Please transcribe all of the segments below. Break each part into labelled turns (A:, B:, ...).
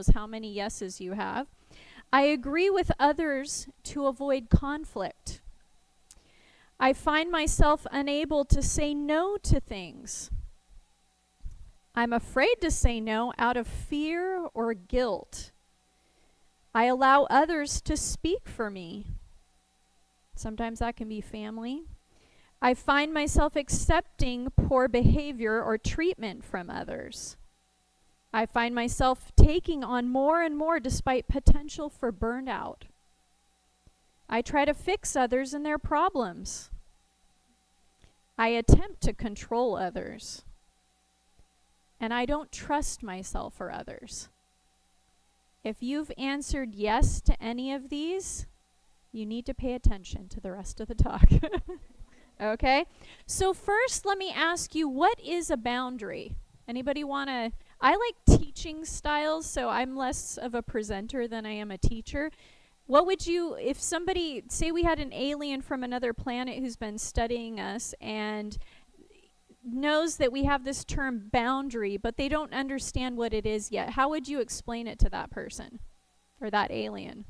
A: knows how many yeses you have. I agree with others to avoid conflict. I find myself unable to say no to things. I'm afraid to say no out of fear or guilt. I allow others to speak for me. Sometimes that can be family. I find myself accepting poor behavior or treatment from others. I find myself taking on more and more despite potential for burnout. I try to fix others and their problems. I attempt to control others. And I don't trust myself or others. If you've answered yes to any of these, you need to pay attention to the rest of the talk. Okay? So first, let me ask you, what is a boundary? Anybody want to... I like teaching styles, so I'm less of a presenter than I am a teacher. What would you, if somebody, say we had an alien from another planet who's been studying us and knows that we have this term boundary, but they don't understand what it is yet, how would you explain it to that person or that alien?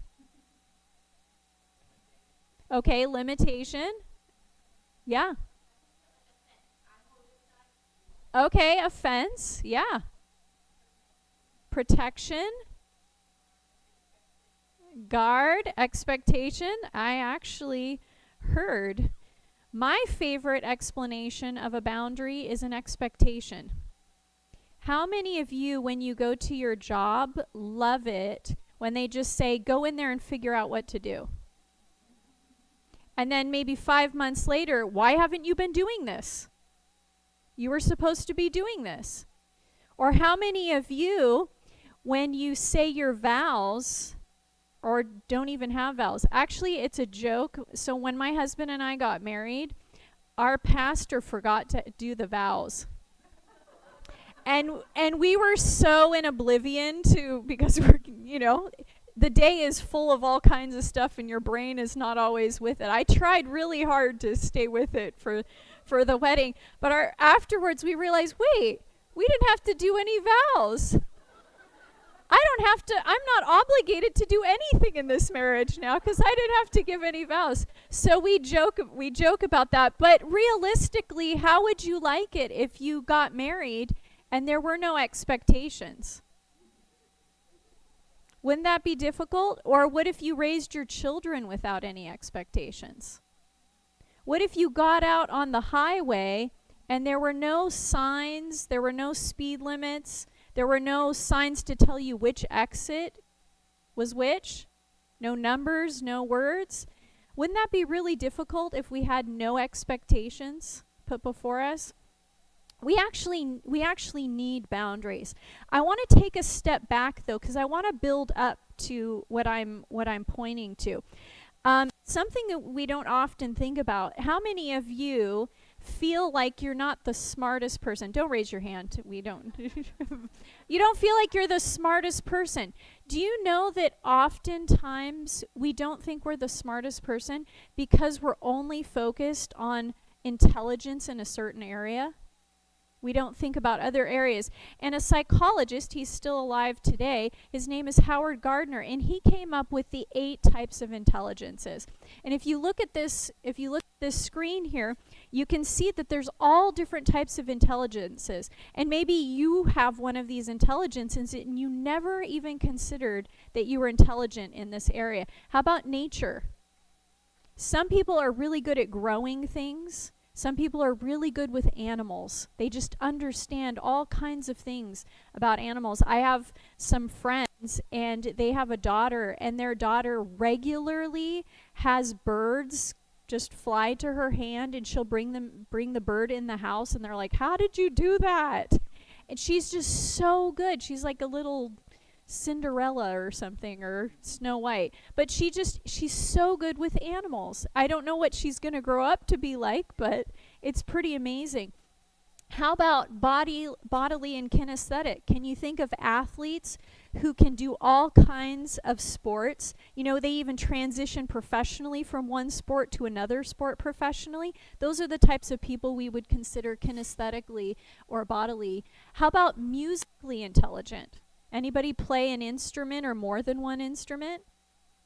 A: Okay, limitation. Yeah. Okay, offense. Yeah. Protection. Guard. Expectation. I actually heard my favorite explanation of a boundary is an expectation. How many of you, when you go to your job, love it when they just say, go in there and figure out what to do? And then maybe 5 months later, why haven't you been doing this? You were supposed to be doing this. Or how many of you, when you say your vows, or don't even have vows. Actually, it's a joke. So when my husband and I got married, our pastor forgot to do the vows. And we were so in oblivion to, because we're, you know, the day is full of all kinds of stuff and your brain is not always with it. I tried really hard to stay with it for the wedding. But afterwards we realized, wait, we didn't have to do any vows. I'm not obligated to do anything in this marriage now because I didn't have to give any vows. So we joke about that. But realistically, how would you like it if you got married and there were no expectations? Wouldn't that be difficult? Or what if you raised your children without any expectations? What if you got out on the highway and there were no signs, there were no speed limits, there were no signs to tell you which exit was which? No numbers, no words? Wouldn't that be really difficult if we had no expectations put before us? We actually need boundaries. I want to take a step back though, because I want to build up to what I'm pointing to. Something that we don't often think about. How many of you feel like you're not the smartest person? Don't raise your hand. We don't. You don't feel like you're the smartest person. Do you know that oftentimes we don't think we're the smartest person because we're only focused on intelligence in a certain area? We don't think about other areas. And a psychologist, he's still alive today, his name is Howard Gardner, and he came up with the 8 types of intelligences. And if you look at this screen here, you can see that there's all different types of intelligences. And maybe you have one of these intelligences and you never even considered that you were intelligent in this area. How about nature? Some people are really good at growing things. Some people are really good with animals. They just understand all kinds of things about animals. I have some friends and they have a daughter, and their daughter regularly has birds just fly to her hand, and she'll bring the bird in the house, and they're like, "How did you do that?" And she's just so good. She's like a little Cinderella or something, or Snow White, but she's so good with animals. I don't know what she's going to grow up to be like, but it's pretty amazing. How about bodily and kinesthetic? Can you think of athletes who can do all kinds of sports? You know, they even transition professionally from one sport to another sport professionally. Those are the types of people we would consider kinesthetically or bodily. How about musically intelligent? Anybody play an instrument or more than one instrument?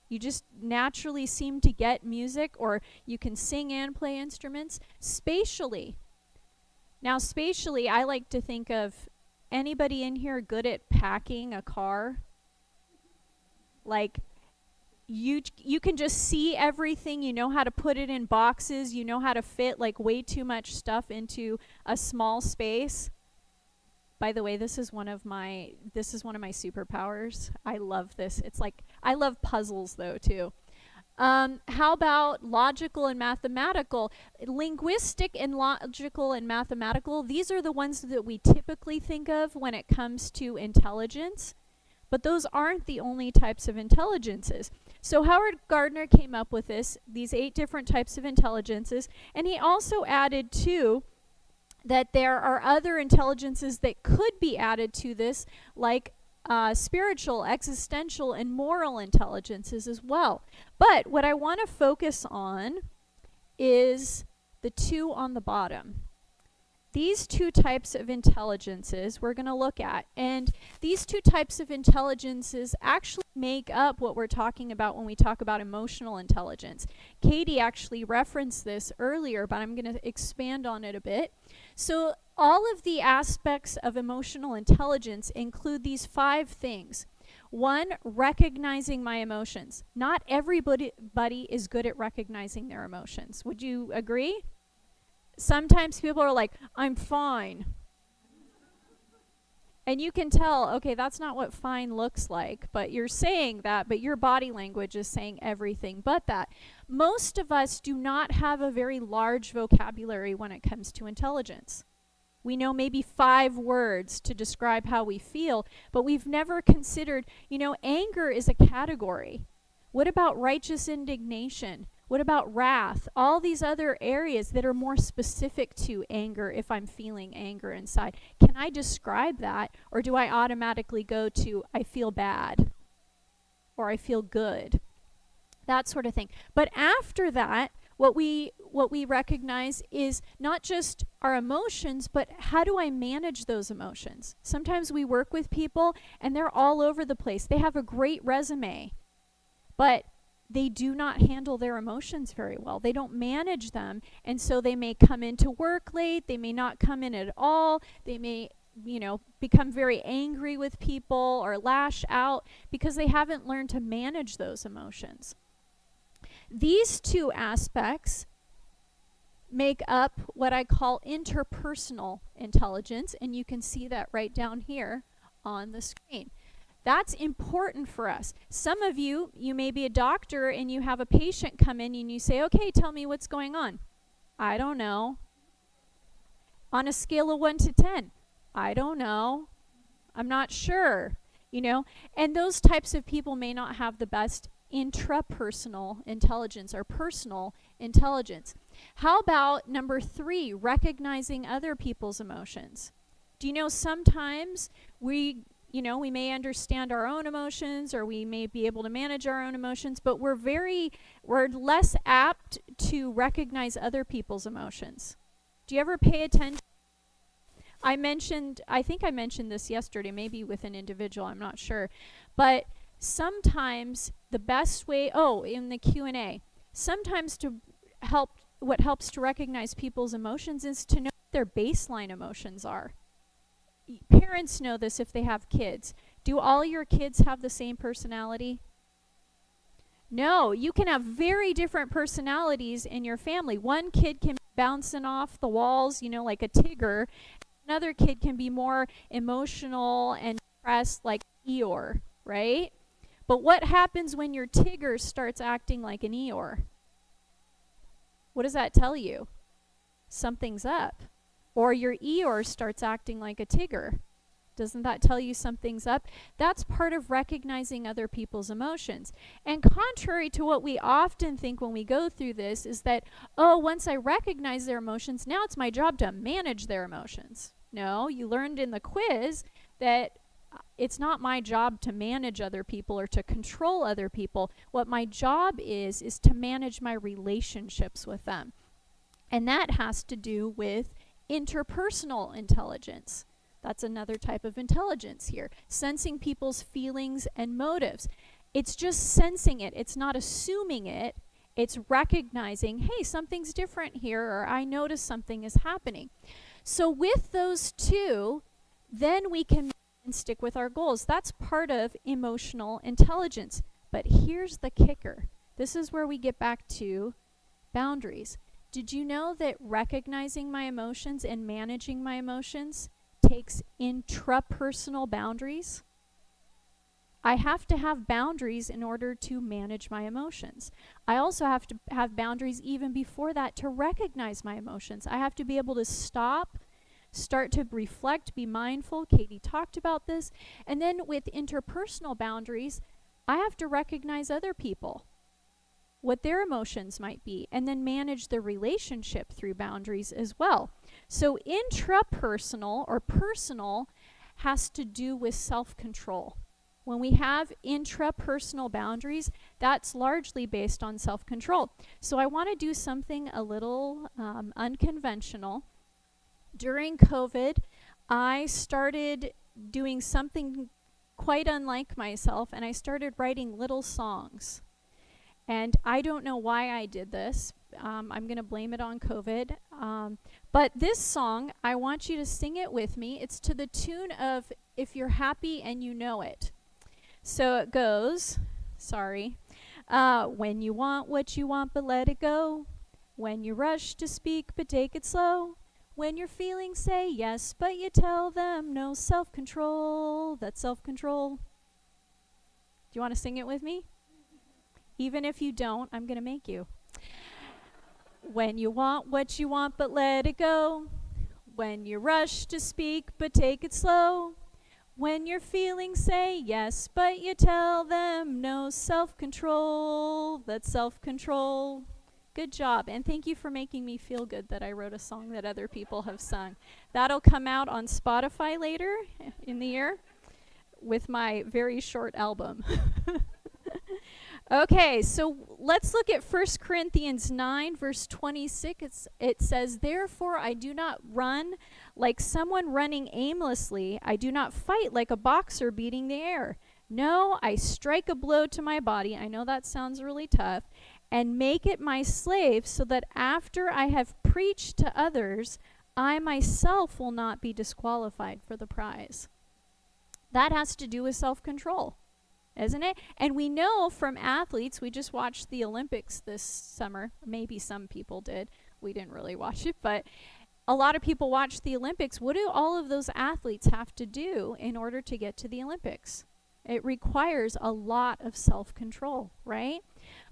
A: You just naturally seem to get music, or you can sing and play instruments. Spatially. Now, spatially, I like to think of anybody in here good at packing a car? Like, you can just see everything. You know how to put it in boxes. You know how to fit like way too much stuff into a small space. By the way, this is one of my superpowers. I love this. It's like, I love puzzles though too. How about logical and mathematical? Linguistic and logical and mathematical, these are the ones that we typically think of when it comes to intelligence. But those aren't the only types of intelligences. So Howard Gardner came up with these 8 different types of intelligences, and he also added too that there are other intelligences that could be added to this, like spiritual, existential, and moral intelligences as well. But what I want to focus on is the 2 on the bottom. These 2 types of intelligences we're going to look at. And these 2 types of intelligences actually make up what we're talking about when we talk about emotional intelligence. Katie actually referenced this earlier, but I'm going to expand on it a bit. So all of the aspects of emotional intelligence include these 5 things. 1, recognizing my emotions. Not everybody is good at recognizing their emotions. Would you agree? Sometimes people are like, I'm fine. And you can tell, okay, that's not what fine looks like, but you're saying that, but your body language is saying everything but that. Most of us do not have a very large vocabulary when it comes to intelligence. We know maybe 5 words to describe how we feel, but we've never considered, anger is a category. What about righteous indignation? What about wrath? All these other areas that are more specific to anger, if I'm feeling anger inside. Can I describe that, or do I automatically go to I feel bad or I feel good? That sort of thing. But after that, what we recognize is not just our emotions, but how do I manage those emotions? Sometimes we work with people and they're all over the place. They have a great resume, but they do not handle their emotions very well. They don't manage them, and so they may come into work late. They may not come in at all. They may, become very angry with people or lash out because they haven't learned to manage those emotions. These 2 aspects make up what I call interpersonal intelligence, and you can see that right down here on the screen. That's important for us. Some of you may be a doctor and you have a patient come in and you say, okay, tell me what's going on. I don't know. On a scale of 1 to 10, I don't know. I'm not sure, And those types of people may not have the best intrapersonal intelligence or personal intelligence. How about number 3, recognizing other people's emotions? Do you know sometimes we may understand our own emotions, or we may be able to manage our own emotions, but we're less apt to recognize other people's emotions. Do you ever pay attention? I think I mentioned this yesterday, maybe with an individual, I'm not sure. But sometimes the best way, in the Q&A, sometimes what helps to recognize people's emotions is to know what their baseline emotions are. Parents know this if they have kids. Do all your kids have the same personality? No, you can have very different personalities in your family. One kid can be bouncing off the walls, like a Tigger. Another kid can be more emotional and depressed like Eeyore, right? But what happens when your Tigger starts acting like an Eeyore? What does that tell you? Something's up. Or your Eeyore starts acting like a Tigger. Doesn't that tell you something's up? That's part of recognizing other people's emotions. And contrary to what we often think when we go through this is that, once I recognize their emotions, now it's my job to manage their emotions. No, you learned in the quiz that it's not my job to manage other people or to control other people. What my job is to manage my relationships with them. And that has to do with interpersonal intelligence. That's another type of intelligence here. Sensing people's feelings and motives. It's just sensing it. It's not assuming it. It's recognizing, hey, something's different here, or I notice something is happening. So with those two, then we can stick with our goals. That's part of emotional intelligence. But here's the kicker. This is where we get back to boundaries. Did you know that recognizing my emotions and managing my emotions takes intrapersonal boundaries? I have to have boundaries in order to manage my emotions. I also have to have boundaries even before that to recognize my emotions. I have to be able to stop, start to reflect, be mindful. Katie talked about this. And then with interpersonal boundaries, I have to recognize other people, what their emotions might be, and then manage the relationship through boundaries as well. So intrapersonal or personal has to do with self-control. When we have intrapersonal boundaries, that's largely based on self-control. So I want to do something a little unconventional. During COVID, I started doing something quite unlike myself, and I started writing little songs. And I don't know why I did this. I'm going to blame it on COVID. But this song, I want you to sing it with me. It's to the tune of If You're Happy and You Know It. So it goes, when you want what you want but let it go. When you rush to speak but take it slow. When your feelings say yes but you tell them no. Self-control, that's self-control. Do you want to sing it with me? Even if you don't, I'm going to make you. When you want what you want but let it go. When you rush to speak but take it slow. When your feelings say yes but you tell them no. Self-control, that's self-control. Good job, and thank you for making me feel good that I wrote a song that other people have sung. That'll come out on Spotify later in the year with my very short album. Okay, so let's look at 1 Corinthians 9, verse 26. It says, therefore I do not run like someone running aimlessly. I do not fight like a boxer beating the air. No, I strike a blow to my body. I know that sounds really tough. And make it my slave, so that after I have preached to others, I myself will not be disqualified for the prize. That has to do with self-control, isn't it? And we know from athletes, we just watched the Olympics this summer. Maybe some people did. We didn't really watch it, but a lot of people watched the Olympics. What do all of those athletes have to do in order to get to the Olympics? It requires a lot of self-control, right?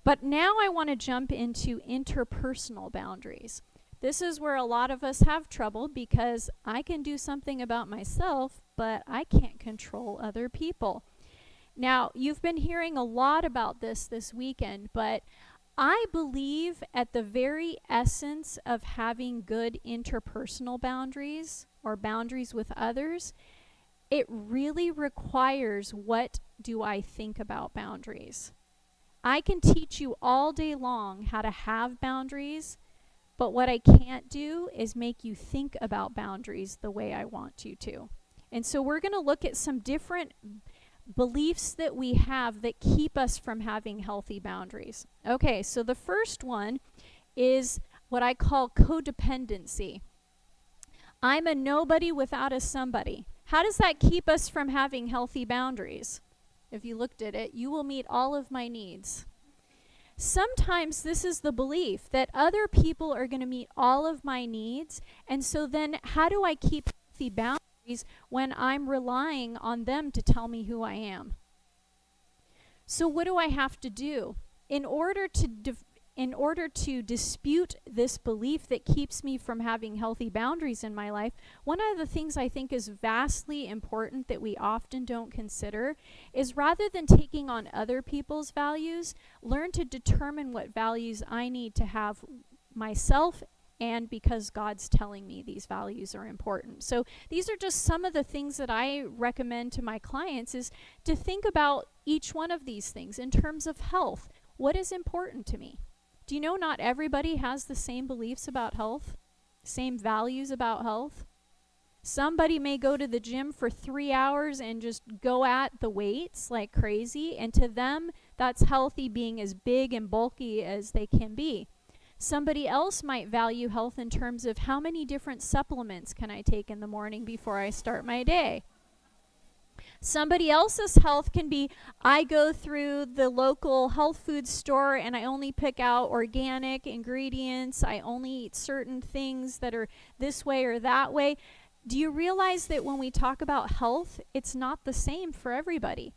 A: But now I want to jump into interpersonal boundaries. This is where a lot of us have trouble because I can do something about myself, but I can't control other people. Now, you've been hearing a lot about this weekend, but I believe at the very essence of having good interpersonal boundaries or boundaries with others, it really requires what do I think about boundaries. I can teach you all day long how to have boundaries, but what I can't do is make you think about boundaries the way I want you to. And so we're going to look at some different beliefs that we have that keep us from having healthy boundaries. Okay, so the first one is what I call codependency. I'm a nobody without a somebody. How does that keep us from having healthy boundaries? If you looked at it, you will meet all of my needs. Sometimes this is the belief that other people are going to meet all of my needs, and so then how do I keep healthy boundaries when I'm relying on them to tell me who I am? So what do I have to do? In order to dispute this belief that keeps me from having healthy boundaries in my life, one of the things I think is vastly important that we often don't consider is rather than taking on other people's values, learn to determine what values I need to have myself, and because God's telling me these values are important. So these are just some of the things that I recommend to my clients, is to think about each one of these things in terms of health. What is important to me? Do you know not everybody has the same beliefs about health, same values about health? Somebody may go to the gym for 3 hours and just go at the weights like crazy, and to them, that's healthy, being as big and bulky as they can be. Somebody else might value health in terms of how many different supplements can I take in the morning before I start my day. Somebody else's health can be, I go through the local health food store and I only pick out organic ingredients. I only eat certain things that are this way or that way. Do you realize that when we talk about health, it's not the same for everybody?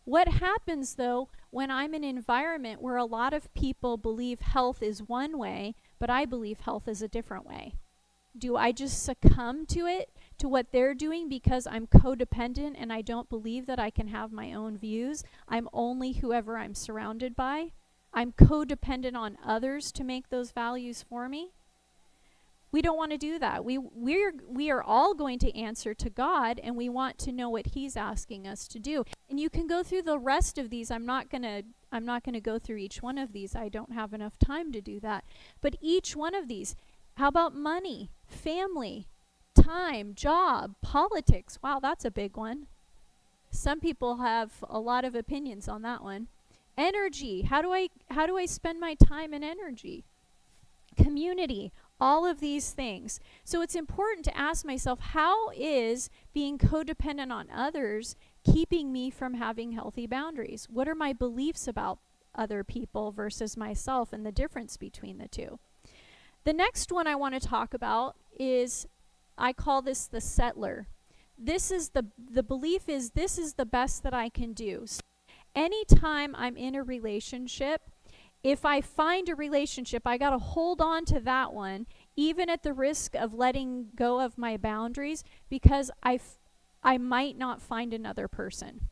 A: What happens, though, when I'm in an environment where a lot of people believe health is one way, but I believe health is a different way? Do I just succumb to it, to what they're doing, because I'm codependent and I don't believe that I can have my own views? I'm only whoever I'm surrounded by. I'm codependent on others to make those values for me. We don't want to do that. We are all going to answer to God, and we want to know what He's asking us to do. And you can go through the rest of these. I'm not gonna go through each one of these. I don't have enough time to do that. But each one of these. How about money, family, time, job, politics? Wow, that's a big one. Some people have a lot of opinions on that one. Energy. How do I spend my time and energy? Community. All of these things. So it's important to ask myself, how is being codependent on others keeping me from having healthy boundaries? What are my beliefs about other people versus myself, and the difference between the two? The next one I want to talk about is, I call this the settler. This is the belief is, this is the best that I can do. So anytime I'm in a relationship, if I find a relationship, I got to hold on to that one, even at the risk of letting go of my boundaries, because I might not find another person.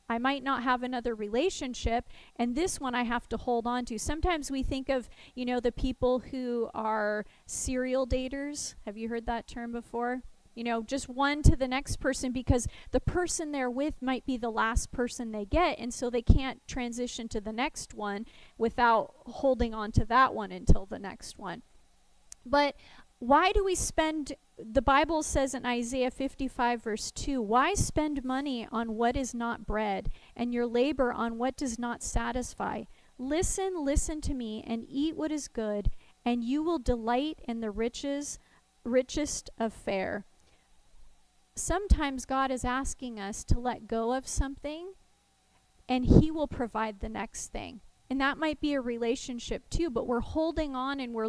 A: I might not have another relationship, and this one I have to hold on to. Sometimes we think of, the people who are serial daters. Have you heard that term before? Just one to the next person, because the person they're with might be the last person they get, and so they can't transition to the next one without holding on to that one until the next one. But why do we spend, the Bible says in Isaiah 55 verse 2, why spend money on what is not bread, and your labor on what does not satisfy? Listen to me, and eat what is good, and you will delight in the richest of fare. Sometimes God is asking us to let go of something, and He will provide the next thing. And that might be a relationship too, but we're holding on and we're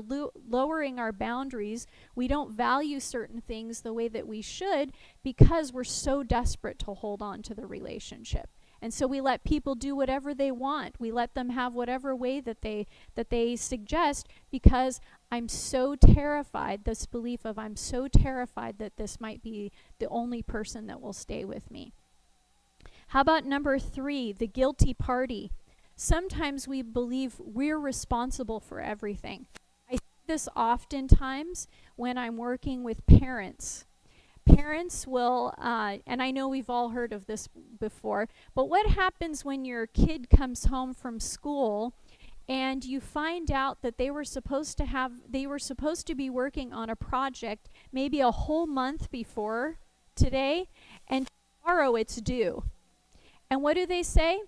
A: lowering our boundaries. We don't value certain things the way that we should because we're so desperate to hold on to the relationship. And so we let people do whatever they want. We let them have whatever way that they suggest, because I'm so terrified, this belief of I'm so terrified that this might be the only person that will stay with me. How about number 3, the guilty party? Sometimes we believe we're responsible for everything. I see this oftentimes when I'm working with parents. Parents will, and I know we've all heard of this before, but what happens when your kid comes home from school and you find out that they were supposed to be working on a project maybe a whole month before today, and tomorrow it's due. And what do they say?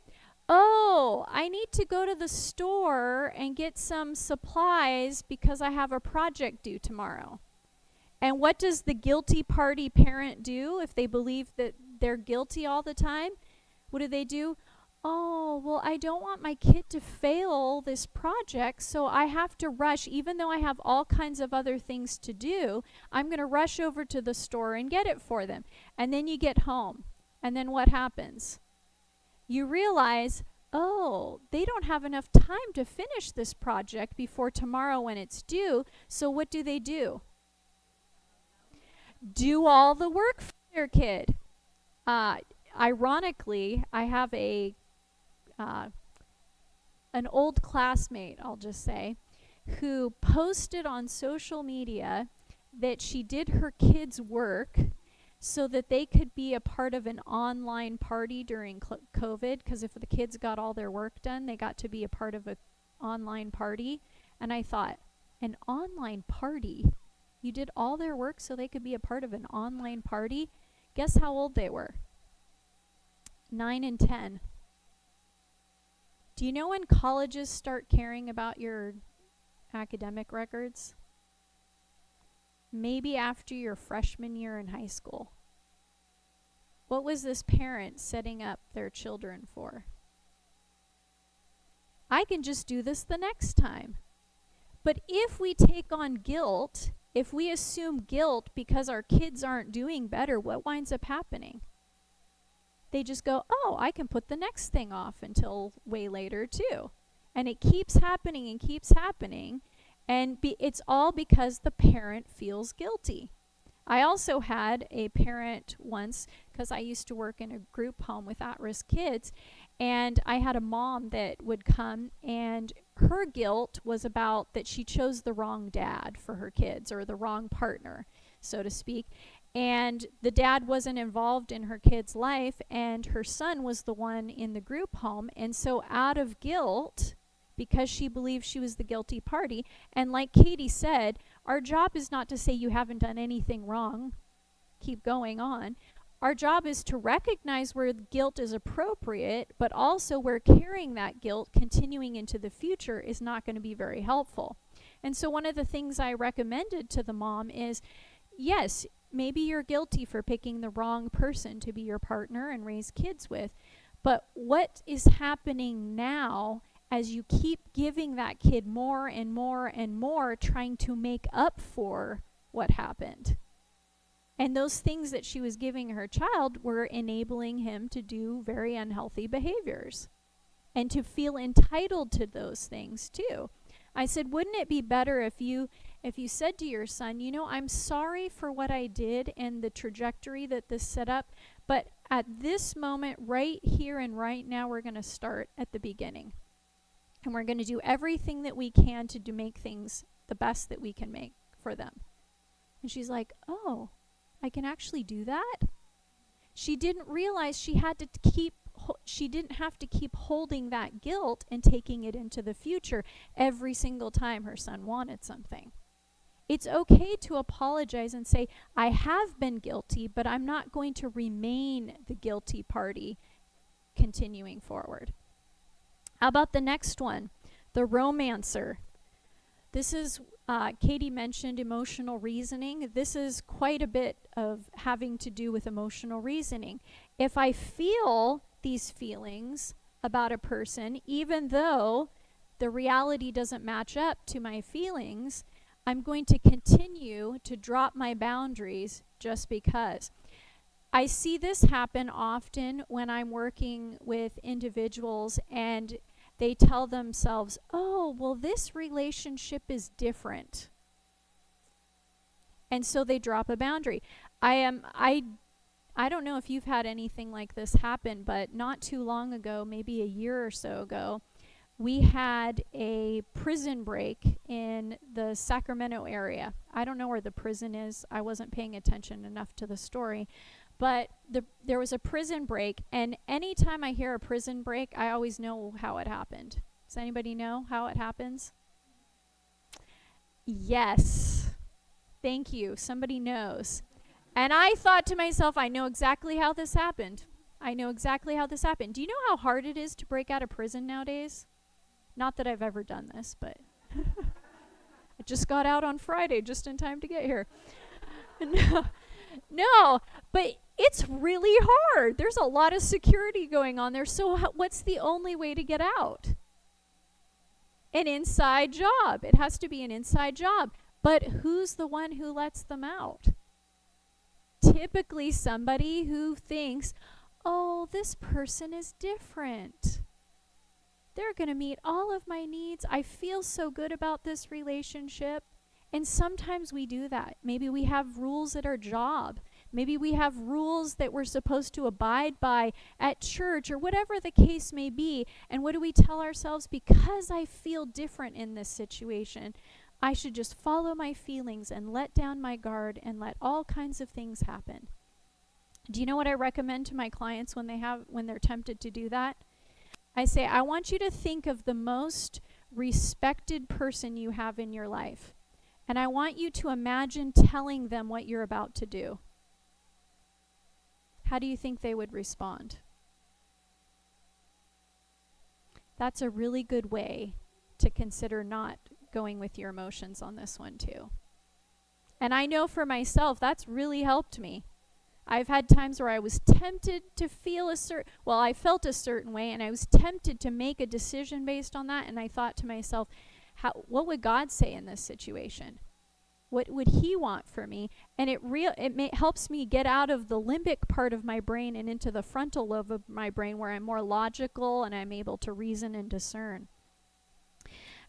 A: Oh, I need to go to the store and get some supplies because I have a project due tomorrow. And what does the guilty party parent do if they believe that they're guilty all the time? What do? Oh, well, I don't want my kid to fail this project, so I have to rush. Even though I have all kinds of other things to do, I'm going to rush over to the store and get it for them. And then you get home. And then what happens? You realize, oh, they don't have enough time to finish this project before tomorrow when it's due. So what do? Do all the work for their kid. Ironically, I have an old classmate, I'll just say, who posted on social media that she did her kids' work so that they could be a part of an online party during COVID, because if the kids got all their work done, they got to be a part of an online party. And I thought, an online party? You did all their work so they could be a part of an online party. Guess how old they were? 9 and 10. Do you know when colleges start caring about your academic records? Maybe after your freshman year in high school. What was this parent setting up their children for? I can just do this the next time. But if we take on guilt, if we assume guilt because our kids aren't doing better, what winds up happening? They just go, oh, I can put the next thing off until way later too. And it keeps happening and keeps happening. And it's all because the parent feels guilty. I also had a parent once, because I used to work in a group home with at-risk kids, and I had a mom that would come, and her guilt was about that she chose the wrong dad for her kids, or the wrong partner, so to speak. And the dad wasn't involved in her kid's life, and her son was the one in the group home. And so out of guilt, because she believed she was the guilty party, and like Katie said, our job is not to say you haven't done anything wrong, keep going on. Our job is to recognize where guilt is appropriate, but also where carrying that guilt continuing into the future is not going to be very helpful. And so one of the things I recommended to the mom is, yes, maybe you're guilty for picking the wrong person to be your partner and raise kids with, but what is happening now as you keep giving that kid more and more and more, trying to make up for what happened? And those things that she was giving her child were enabling him to do very unhealthy behaviors and to feel entitled to those things too. I said, wouldn't it be better if you said to your son, you know, I'm sorry for what I did and the trajectory that this set up, but at this moment right here and right now, we're going to start at the beginning. And we're going to do everything that we can to make things the best that we can make for them. And she's like, oh, I can actually do that? She didn't realize she didn't have to keep holding that guilt and taking it into the future every single time her son wanted something. It's okay to apologize and say, I have been guilty, but I'm not going to remain the guilty party continuing forward. How about the next one? The romancer. This is, Katie mentioned emotional reasoning. This is quite a bit of having to do with emotional reasoning. If I feel these feelings about a person, even though the reality doesn't match up to my feelings, I'm going to continue to drop my boundaries just because. I see this happen often when I'm working with individuals and they tell themselves, oh, well, this relationship is different. And so they drop a boundary. I don't know if you've had anything like this happen, but not too long ago, maybe a year or so ago, we had a prison break in the Sacramento area. I don't know where the prison is. I wasn't paying attention enough to the story. But there was a prison break, and anytime I hear a prison break, I always know how it happened. Does anybody know how it happens? Yes. Thank you. Somebody knows. And I thought to myself, I know exactly how this happened. I know exactly how this happened. Do you know how hard it is to break out of prison nowadays? Not that I've ever done this, but I just got out on Friday just in time to get here. No, but it's really hard. There's a lot of security going on there. So what's the only way to get out? An inside job. It has to be an inside job. But who's the one who lets them out? Typically somebody who thinks, oh, this person is different. They're going to meet all of my needs. I feel so good about this relationship. And sometimes we do that. Maybe we have rules at our job. Maybe we have rules that we're supposed to abide by at church or whatever the case may be. And what do we tell ourselves? Because I feel different in this situation, I should just follow my feelings and let down my guard and let all kinds of things happen. Do you know what I recommend to my clients when they're tempted to do that? I say, I want you to think of the most respected person you have in your life. And I want you to imagine telling them what you're about to do. How do you think they would respond? That's a really good way to consider not going with your emotions on this one too. And I know for myself, that's really helped me. I've had times where I was tempted to feel I felt a certain way, and I was tempted to make a decision based on that, and I thought to myself, what would God say in this situation? What would he want for me? And it helps me get out of the limbic part of my brain and into the frontal lobe of my brain, where I'm more logical and I'm able to reason and discern.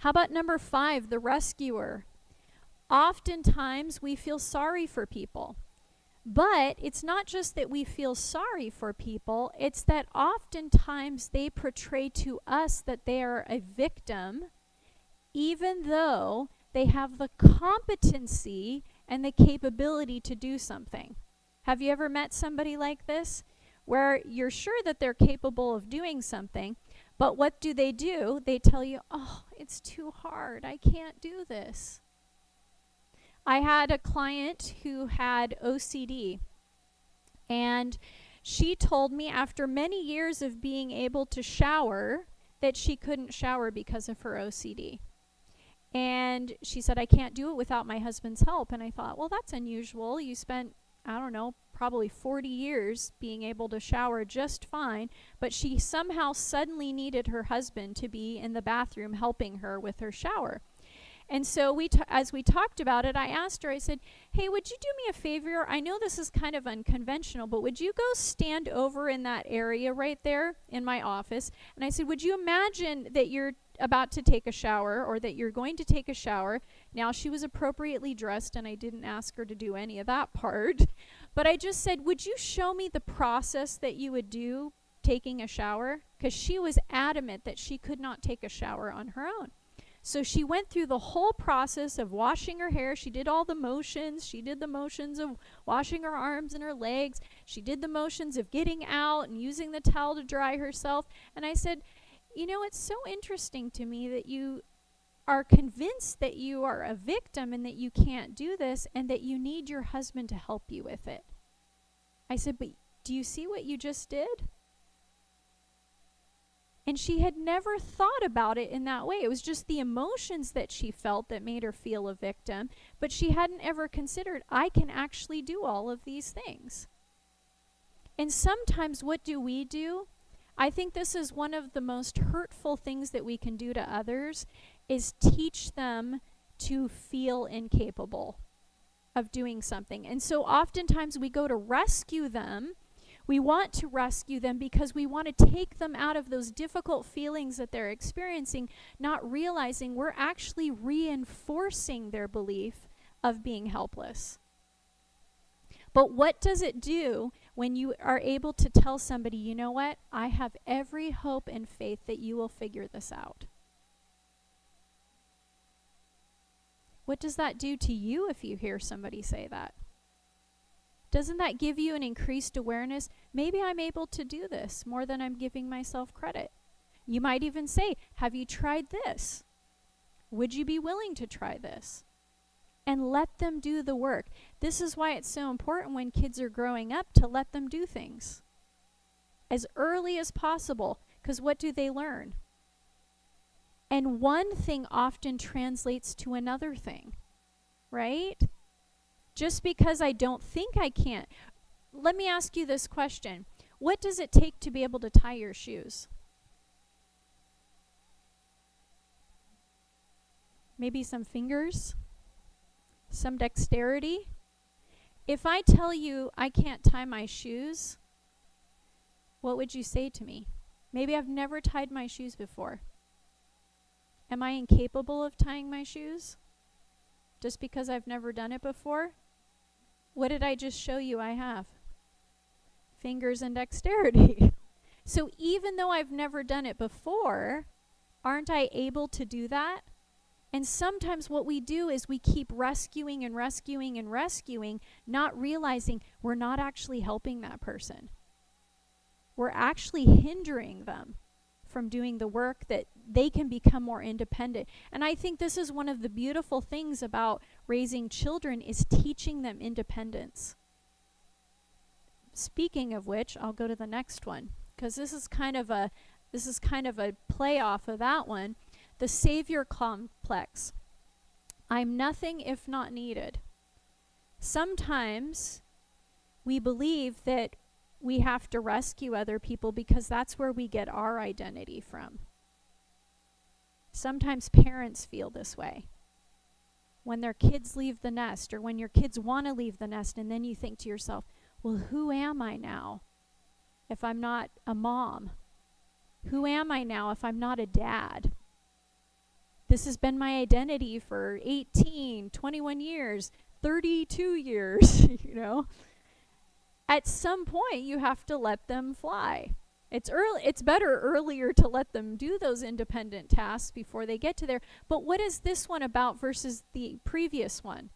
A: How about number 5, the rescuer? Oftentimes we feel sorry for people. But it's not just that we feel sorry for people, it's that oftentimes they portray to us that they are a victim, even though they have the competency and the capability to do something. Have you ever met somebody like this, where you're sure that they're capable of doing something, but what do? They tell you, oh, it's too hard, I can't do this. I had a client who had OCD, and she told me after many years of being able to shower that she couldn't shower because of her OCD. And she said, I can't do it without my husband's help. And I thought, well, that's unusual. You spent, I don't know, probably 40 years being able to shower just fine, but she somehow suddenly needed her husband to be in the bathroom helping her with her shower. And so as we talked about it, I asked her, I said, hey, would you do me a favor? I know this is kind of unconventional, but would you go stand over in that area right there in my office? And I said, would you imagine that you're about to take a shower, or that you're going to take a shower? Now, she was appropriately dressed, and I didn't ask her to do any of that part. But I just said, would you show me the process that you would do taking a shower? Because she was adamant that she could not take a shower on her own. So she went through the whole process of washing her hair. She did all the motions. She did the motions of washing her arms and her legs. She did the motions of getting out and using the towel to dry herself. And I said, you know, it's so interesting to me that you are convinced that you are a victim and that you can't do this and that you need your husband to help you with it. I said, but do you see what you just did? And she had never thought about it in that way. It was just the emotions that she felt that made her feel a victim, but she hadn't ever considered, I can actually do all of these things. And sometimes what do? I think this is one of the most hurtful things that we can do to others, is teach them to feel incapable of doing something. And so oftentimes we go to rescue them. We want to rescue them because we want to take them out of those difficult feelings that they're experiencing, not realizing we're actually reinforcing their belief of being helpless. But what does it do when you are able to tell somebody, you know what, I have every hope and faith that you will figure this out? What does that do to you if you hear somebody say that? Doesn't that give you an increased awareness? Maybe I'm able to do this more than I'm giving myself credit. You might even say, have you tried this? Would you be willing to try this? And let them do the work. This is why it's so important when kids are growing up to let them do things as early as possible, because what do they learn? And one thing often translates to another thing, right? Just because I don't think I can't. Let me ask you this question. What does it take to be able to tie your shoes? Maybe some fingers? Some dexterity? If I tell you I can't tie my shoes, what would you say to me? Maybe I've never tied my shoes before. Am I incapable of tying my shoes? Just because I've never done it before? What did I just show you I have? Fingers and dexterity. So even though I've never done it before, aren't I able to do that? And sometimes what we do is we keep rescuing and rescuing and rescuing, not realizing we're not actually helping that person. We're actually hindering them from doing the work that they can become more independent. And I think this is one of the beautiful things about raising children is teaching them independence. Speaking of which, I'll go to the next one, because this is kind of a play off of that one. The savior complex. I'm nothing if not needed. Sometimes we believe that we have to rescue other people because that's where we get our identity from. Sometimes parents feel this way. When their kids leave the nest, or when your kids want to leave the nest, and then you think to yourself, well, who am I now if I'm not a mom? Who am I now if I'm not a dad? This has been my identity for 18, 21 years, 32 years, you know. At some point, you have to let them fly. It's better earlier to let them do those independent tasks before they get to there. But what is this one about versus the previous one?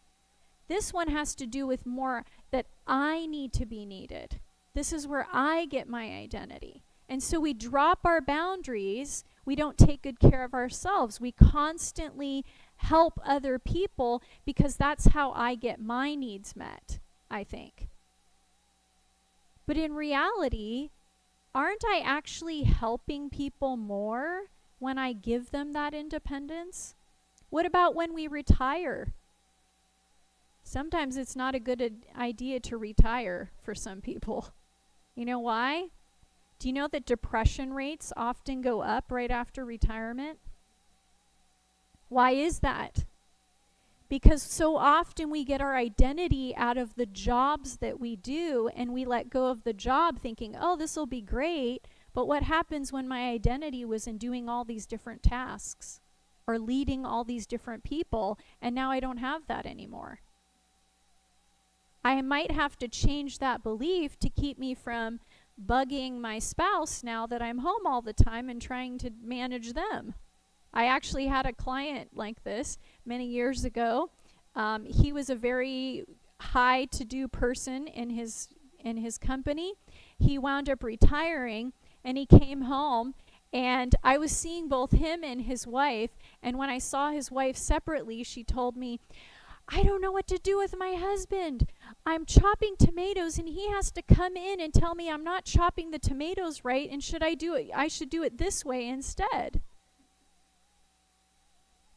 A: This one has to do with more that I need to be needed. This is where I get my identity. And so we drop our boundaries. We don't take good care of ourselves. We constantly help other people because that's how I get my needs met, I think. But in reality, aren't I actually helping people more when I give them that independence? What about when we retire? Sometimes it's not a good idea to retire for some people. You know why? Do you know that depression rates often go up right after retirement? Why is that? Because so often we get our identity out of the jobs that we do, and we let go of the job thinking, oh, this will be great. But what happens when my identity was in doing all these different tasks or leading all these different people, and now I don't have that anymore? I might have to change that belief to keep me from bugging my spouse now that I'm home all the time and trying to manage them. I actually had a client like this many years ago. He was a very high to-do person in his company. He wound up retiring, and he came home, and I was seeing both him and his wife. And when I saw his wife separately, she told me, I don't know what to do with my husband. I'm chopping tomatoes, and he has to come in and tell me I'm not chopping the tomatoes right, and I should do it this way instead.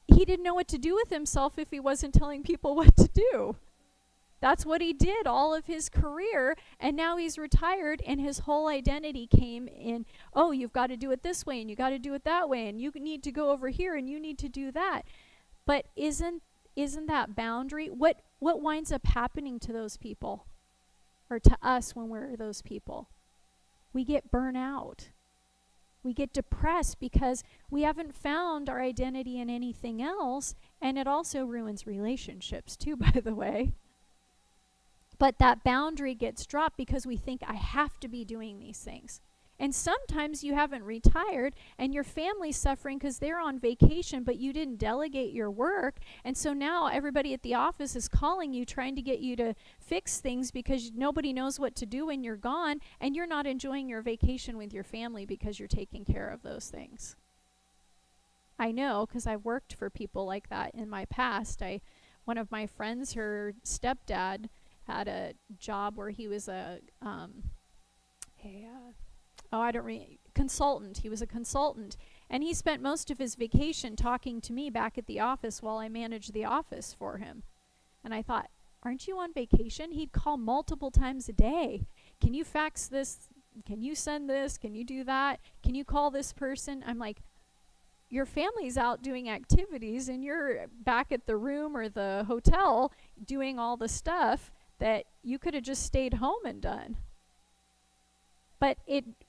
A: He didn't know what to do with himself if he wasn't telling people what to do. That's what he did all of his career, and now he's retired, and his whole identity came in, oh, you've got to do it this way, and you got to do it that way, and you need to go over here, and you need to do that. But isn't that boundary? What winds up happening to those people, or to us when we're those people? We get burnt out. We get depressed because we haven't found our identity in anything else, and it also ruins relationships too, by the way. But that boundary gets dropped because we think I have to be doing these things. And sometimes you haven't retired and your family's suffering because they're on vacation, but you didn't delegate your work. And so now everybody at the office is calling you, trying to get you to fix things because nobody knows what to do when you're gone, and you're not enjoying your vacation with your family because you're taking care of those things. I know, because I've worked for people like that in my past. One of my friends, her stepdad, had a job where he was consultant. He was a consultant, and he spent most of his vacation talking to me back at the office while I managed the office for him. And I thought, aren't you on vacation? He'd call multiple times a day. Can you fax this? Can you send this? Can you do that? Can you call this person? I'm like, your family's out doing activities, and you're back at the room or the hotel doing all the stuff that you could have just stayed home and done. But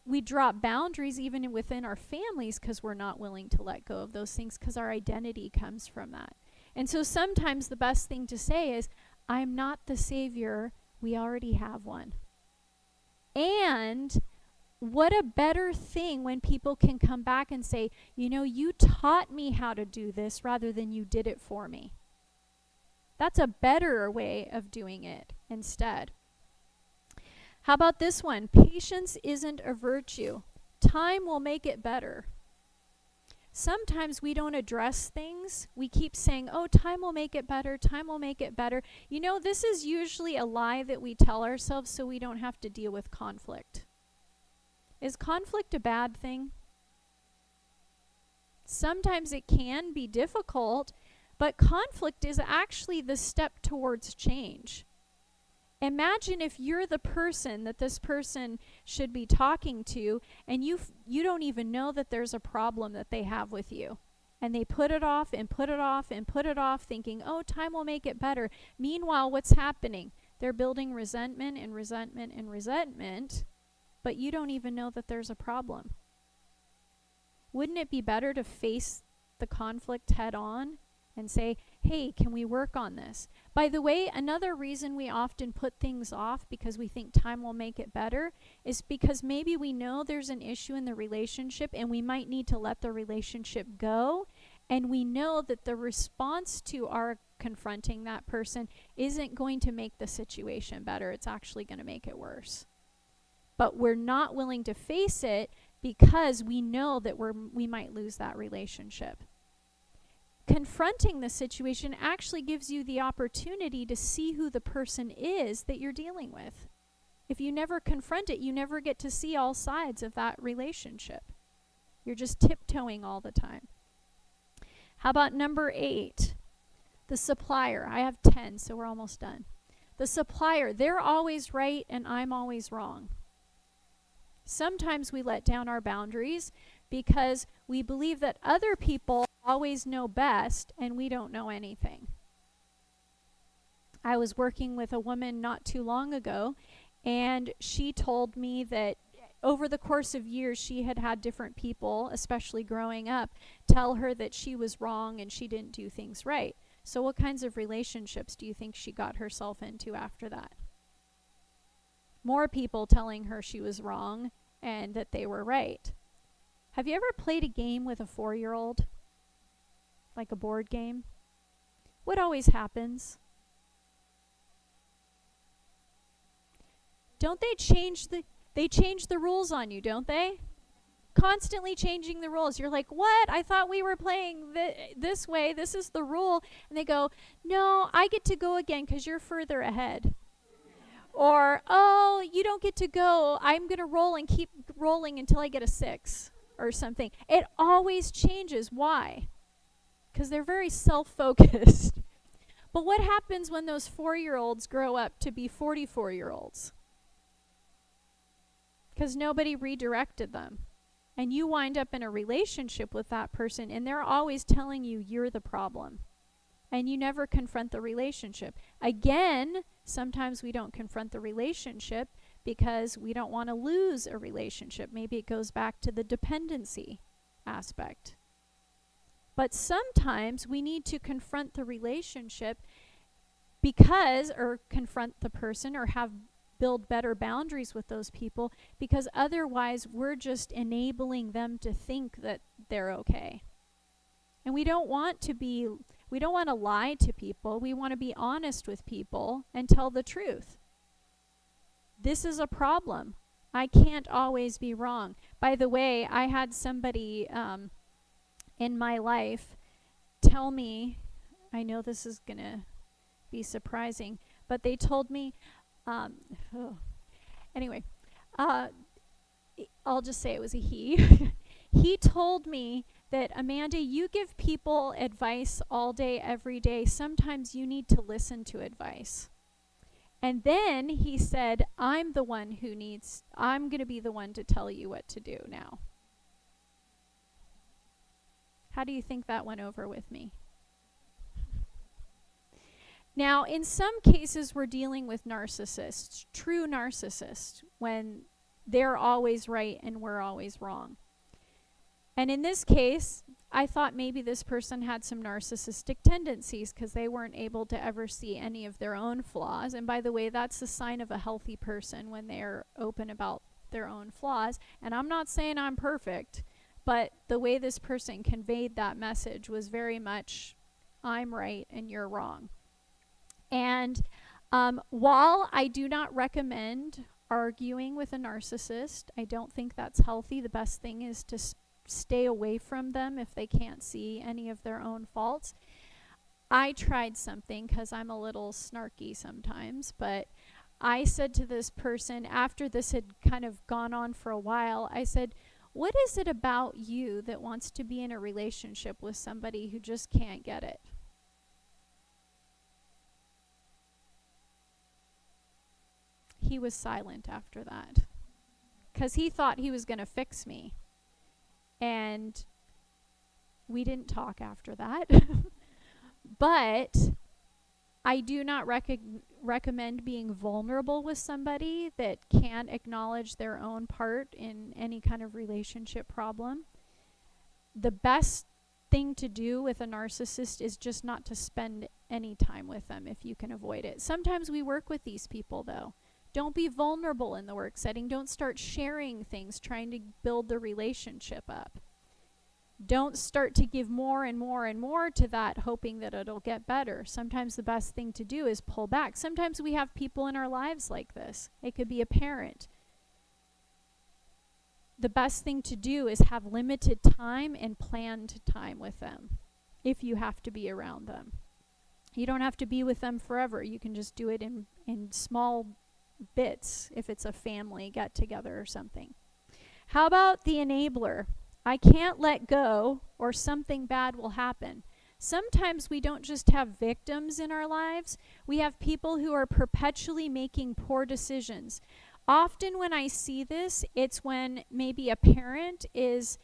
A: we drop boundaries even within our families because we're not willing to let go of those things because our identity comes from that. And so sometimes the best thing to say is, I'm not the savior. We already have one. And what a better thing when people can come back and say, you know, you taught me how to do this rather than you did it for me. That's a better way of doing it instead. How about this one? Patience isn't a virtue. Time will make it better. Sometimes we don't address things. We keep saying, oh, time will make it better, time will make it better. You know, this is usually a lie that we tell ourselves so we don't have to deal with conflict. Is conflict a bad thing? Sometimes it can be difficult, but conflict is actually the step towards change. Imagine if you're the person that this person should be talking to, and you don't even know that there's a problem that they have with you. And they put it off and put it off and put it off, thinking, oh, time will make it better. Meanwhile, what's happening? They're building resentment and resentment and resentment, but you don't even know that there's a problem. Wouldn't it be better to face the conflict head on and say, hey, can we work on this? By the way, another reason we often put things off because we think time will make it better is because maybe we know there's an issue in the relationship and we might need to let the relationship go, and we know that the response to our confronting that person isn't going to make the situation better. It's actually going to make it worse. But we're not willing to face it because we know that we might lose that relationship. Confronting the situation actually gives you the opportunity to see who the person is that you're dealing with. If you never confront it, you never get to see all sides of that relationship. You're just tiptoeing all the time. How about number 8? The supplier. I have 10, so we're almost done. The supplier. They're always right and I'm always wrong. Sometimes we let down our boundaries because we believe that other people always know best and we don't know anything. I was working with a woman not too long ago, and she told me that over the course of years she had had different people, especially growing up, tell her that she was wrong and she didn't do things right. So what kinds of relationships do you think she got herself into after that? More people telling her she was wrong and that they were right. Have you ever played a game with a 4-year-old? Like a board game? What always happens? Don't they change the rules on you, don't they? Constantly changing the rules. You're like, what? I thought we were playing this way. This is the rule. And they go, no, I get to go again because you're further ahead. Or, oh, you don't get to go. I'm going to roll and keep rolling until I get a 6 or something. It always changes. Why? Because they're very self-focused. But what happens when those 4-year-olds grow up to be 44-year-olds? Because nobody redirected them. And you wind up in a relationship with that person, and they're always telling you you're the problem. And you never confront the relationship. Again, sometimes we don't confront the relationship because we don't want to lose a relationship. Maybe it goes back to the dependency aspect. But sometimes we need to confront the relationship or confront the person or build better boundaries with those people, because otherwise we're just enabling them to think that they're okay. And we don't want to lie to people. We want to be honest with people and tell the truth. This is a problem. I can't always be wrong. By the way, I had somebody in my life tell me, I know this is going to be surprising, but they told me, anyway, I'll just say it was a he. He told me that, Amanda, you give people advice all day, every day. Sometimes you need to listen to advice. And then he said, I'm going to be the one to tell you what to do now. How do you think that went over with me? Now, in some cases, we're dealing with narcissists, true narcissists, when they're always right and we're always wrong. And in this case, I thought maybe this person had some narcissistic tendencies because they weren't able to ever see any of their own flaws. And by the way, that's a sign of a healthy person when they're open about their own flaws. And I'm not saying I'm perfect, but the way this person conveyed that message was very much, I'm right and you're wrong. And while I do not recommend arguing with a narcissist, I don't think that's healthy. The best thing is to stay away from them if they can't see any of their own faults. I tried something because I'm a little snarky sometimes, but I said to this person after this had kind of gone on for a while, I said, what is it about you that wants to be in a relationship with somebody who just can't get it? He was silent after that because he thought he was going to fix me. And we didn't talk after that. But I do not recommend being vulnerable with somebody that can't acknowledge their own part in any kind of relationship problem. The best thing to do with a narcissist is just not to spend any time with them if you can avoid it. Sometimes we work with these people, though. Don't be vulnerable in the work setting. Don't start sharing things, trying to build the relationship up. Don't start to give more and more and more to that, hoping that it'll get better. Sometimes the best thing to do is pull back. Sometimes we have people in our lives like this. It could be a parent. The best thing to do is have limited time and planned time with them if you have to be around them. You don't have to be with them forever. You can just do it in small bits if it's a family get-together or something. How about the enabler? I can't let go or something bad will happen. Sometimes we don't just have victims in our lives. We have people who are perpetually making poor decisions. Often when I see this, it's when maybe a parent is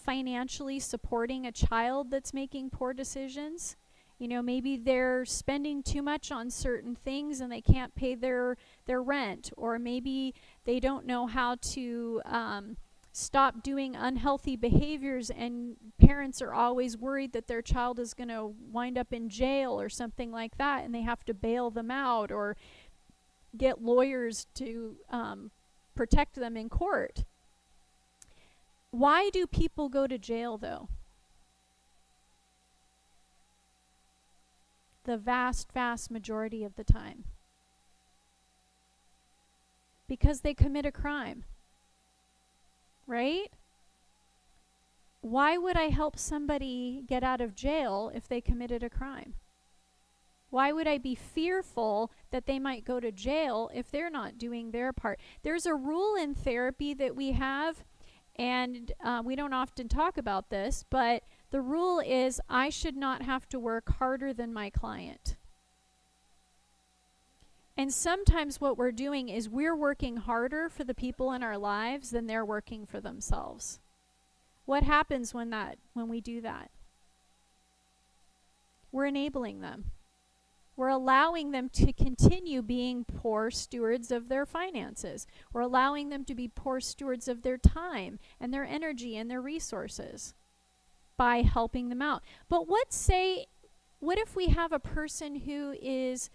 A: financially supporting a child that's making poor decisions. You know, maybe they're spending too much on certain things and they can't pay their rent, or maybe they don't know how to stop doing unhealthy behaviors, and parents are always worried that their child is going to wind up in jail or something like that, and they have to bail them out or get lawyers to protect them in court. Why do people go to jail, though? The vast, vast majority of the time. Because they commit a crime. Right? Why would I help somebody get out of jail if they committed a crime? Why would I be fearful that they might go to jail if they're not doing their part? There's a rule in therapy that we have, and we don't often talk about this, but the rule is I should not have to work harder than my client. And sometimes what we're doing is we're working harder for the people in our lives than they're working for themselves. What happens when we do that? We're enabling them. We're allowing them to continue being poor stewards of their finances. We're allowing them to be poor stewards of their time and their energy and their resources by helping them out. But what if we have a person who is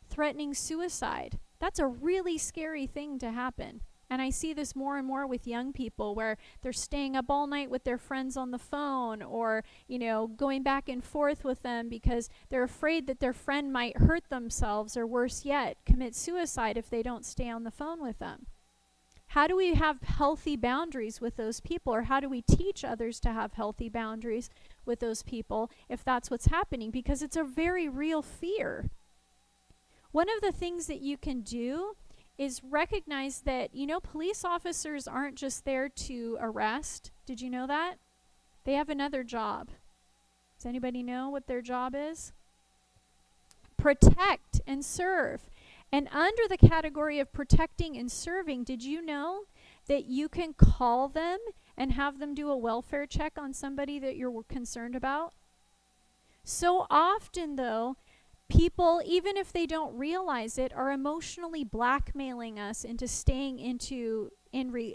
A: threatening suicide? That's a really scary thing to happen. And I see this more and more with young people where they're staying up all night with their friends on the phone, or, going back and forth with them because they're afraid that their friend might hurt themselves, or worse yet, commit suicide if they don't stay on the phone with them. How do we have healthy boundaries with those people, or how do we teach others to have healthy boundaries with those people if that's what's happening? Because it's a very real fear. One of the things that you can do is recognize that, police officers aren't just there to arrest. Did you know that? They have another job. Does anybody know what their job is? Protect and serve. And under the category of protecting and serving, did you know that you can call them and have them do a welfare check on somebody that you're concerned about? So often, though, people, even if they don't realize it, are emotionally blackmailing us into staying in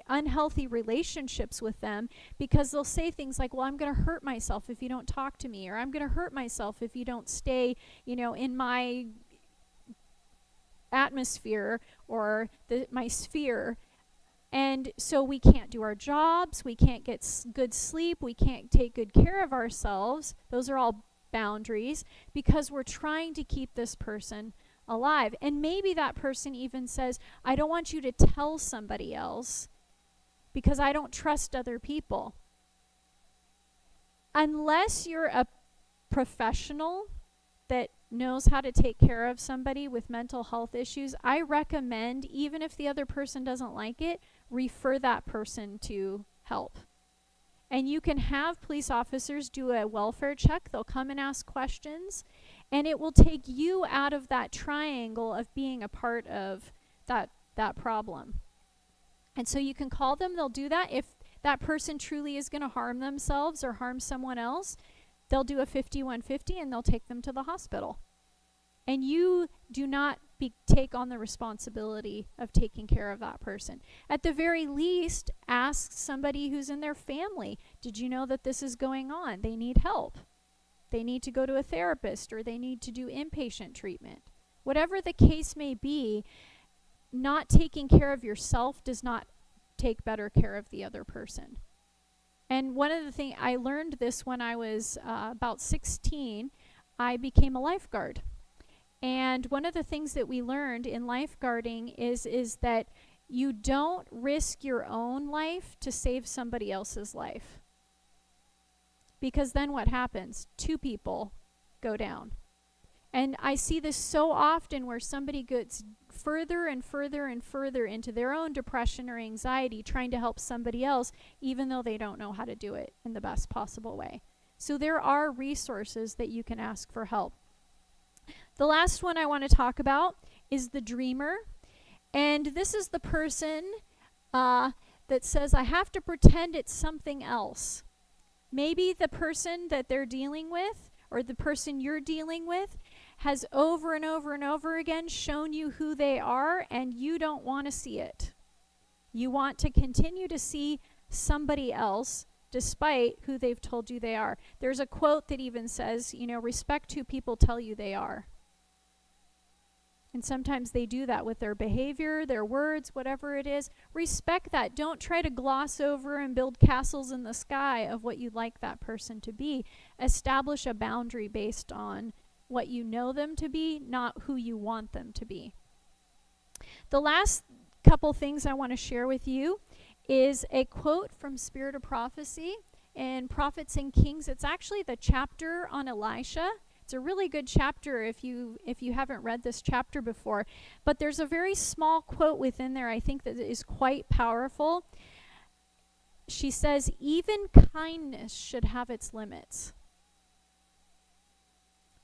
A: unhealthy relationships with them, because they'll say things like, well, I'm going to hurt myself if you don't talk to me, or I'm going to hurt myself if you don't stay, in my atmosphere or my sphere. And so we can't do our jobs, we can't get good sleep, we can't take good care of ourselves. Those are all boundaries, because we're trying to keep this person alive. And maybe that person even says, I don't want you to tell somebody else because I don't trust other people. unless you're a professional that knows how to take care of somebody with mental health issues, I recommend, even if the other person doesn't like it, refer that person to help. And you can have police officers do a welfare check. They'll come and ask questions, and it will take you out of that triangle of being a part of that problem. And so you can call them. They'll do that. If that person truly is going to harm themselves or harm someone else, they'll do a 5150 and they'll take them to the hospital. And you do not take on the responsibility of taking care of that person. At the very least, ask somebody who's in their family, did you know that this is going on? They need help. They need to go to a therapist, or they need to do inpatient treatment. Whatever the case may be, not taking care of yourself does not take better care of the other person. And one of the things, I learned this when I was about 16, I became a lifeguard. And one of the things that we learned in lifeguarding is that you don't risk your own life to save somebody else's life. Because then what happens? 2 people go down. And I see this so often where somebody gets further and further and further into their own depression or anxiety trying to help somebody else, even though they don't know how to do it in the best possible way. So there are resources that you can ask for help. The last one I want to talk about is the dreamer. And this is the person that says, I have to pretend it's something else. Maybe the person that they're dealing with, or the person you're dealing with, has over and over and over again shown you who they are, and you don't want to see it. You want to continue to see somebody else despite who they've told you they are. There's a quote that even says, respect who people tell you they are. And sometimes they do that with their behavior, their words, whatever it is. Respect that. Don't try to gloss over and build castles in the sky of what you'd like that person to be. Establish a boundary based on what you know them to be, not who you want them to be. The last couple things I want to share with you is a quote from Spirit of Prophecy in Prophets and Kings. It's actually the chapter on Elisha. It's a really good chapter if you haven't read this chapter before. But there's a very small quote within there I think that is quite powerful. She says, even kindness should have its limits.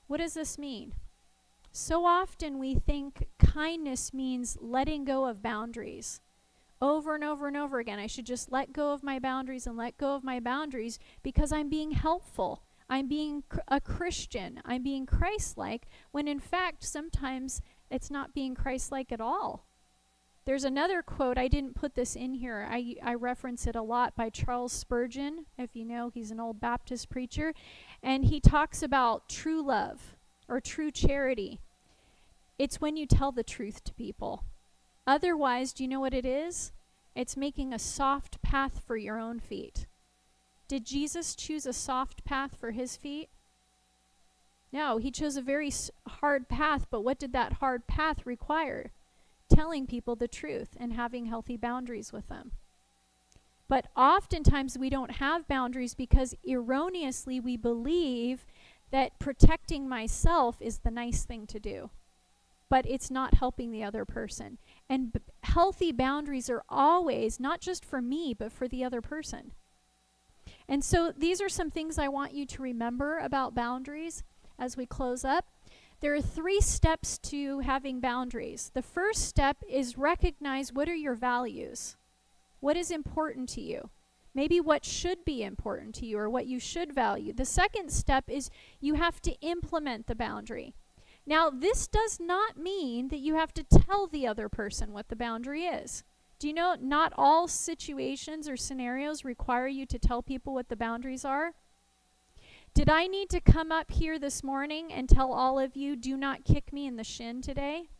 A: What does this mean? So often we think kindness means letting go of boundaries. Over and over and over again, I should just let go of my boundaries and let go of my boundaries because I'm being helpful. I'm being a Christian. I'm being Christ-like, when in fact, sometimes it's not being Christ-like at all. There's another quote, I didn't put this in here, I reference it a lot, by Charles Spurgeon. If you know, he's an old Baptist preacher. And he talks about true love or true charity. It's when you tell the truth to people. Otherwise, do you know what it is? It's making a soft path for your own feet. Did Jesus choose a soft path for his feet? No, he chose a very hard path, but what did that hard path require? Telling people the truth and having healthy boundaries with them. But oftentimes we don't have boundaries because erroneously we believe that protecting myself is the nice thing to do. But it's not helping the other person. And healthy boundaries are always, not just for me, but for the other person. And so these are some things I want you to remember about boundaries as we close up. There are 3 steps to having boundaries. The first step is recognize what are your values. What is important to you? Maybe what should be important to you or what you should value. The second step is you have to implement the boundary. Now, this does not mean that you have to tell the other person what the boundary is. Do you know not all situations or scenarios require you to tell people what the boundaries are? Did I need to come up here this morning and tell all of you, do not kick me in the shin today?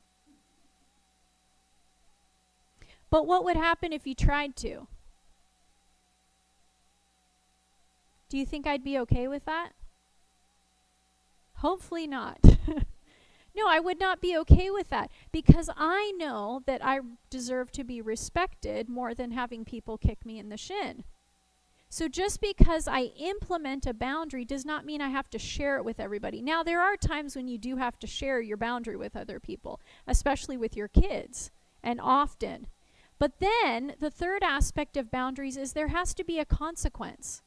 A: But what would happen if you tried to? Do you think I'd be okay with that? Hopefully not. No, I would not be okay with that because I know that I deserve to be respected more than having people kick me in the shin. So just because I implement a boundary does not mean I have to share it with everybody. Now, there are times when you do have to share your boundary with other people, especially with your kids, and often. But then the third aspect of boundaries is there has to be a consequence.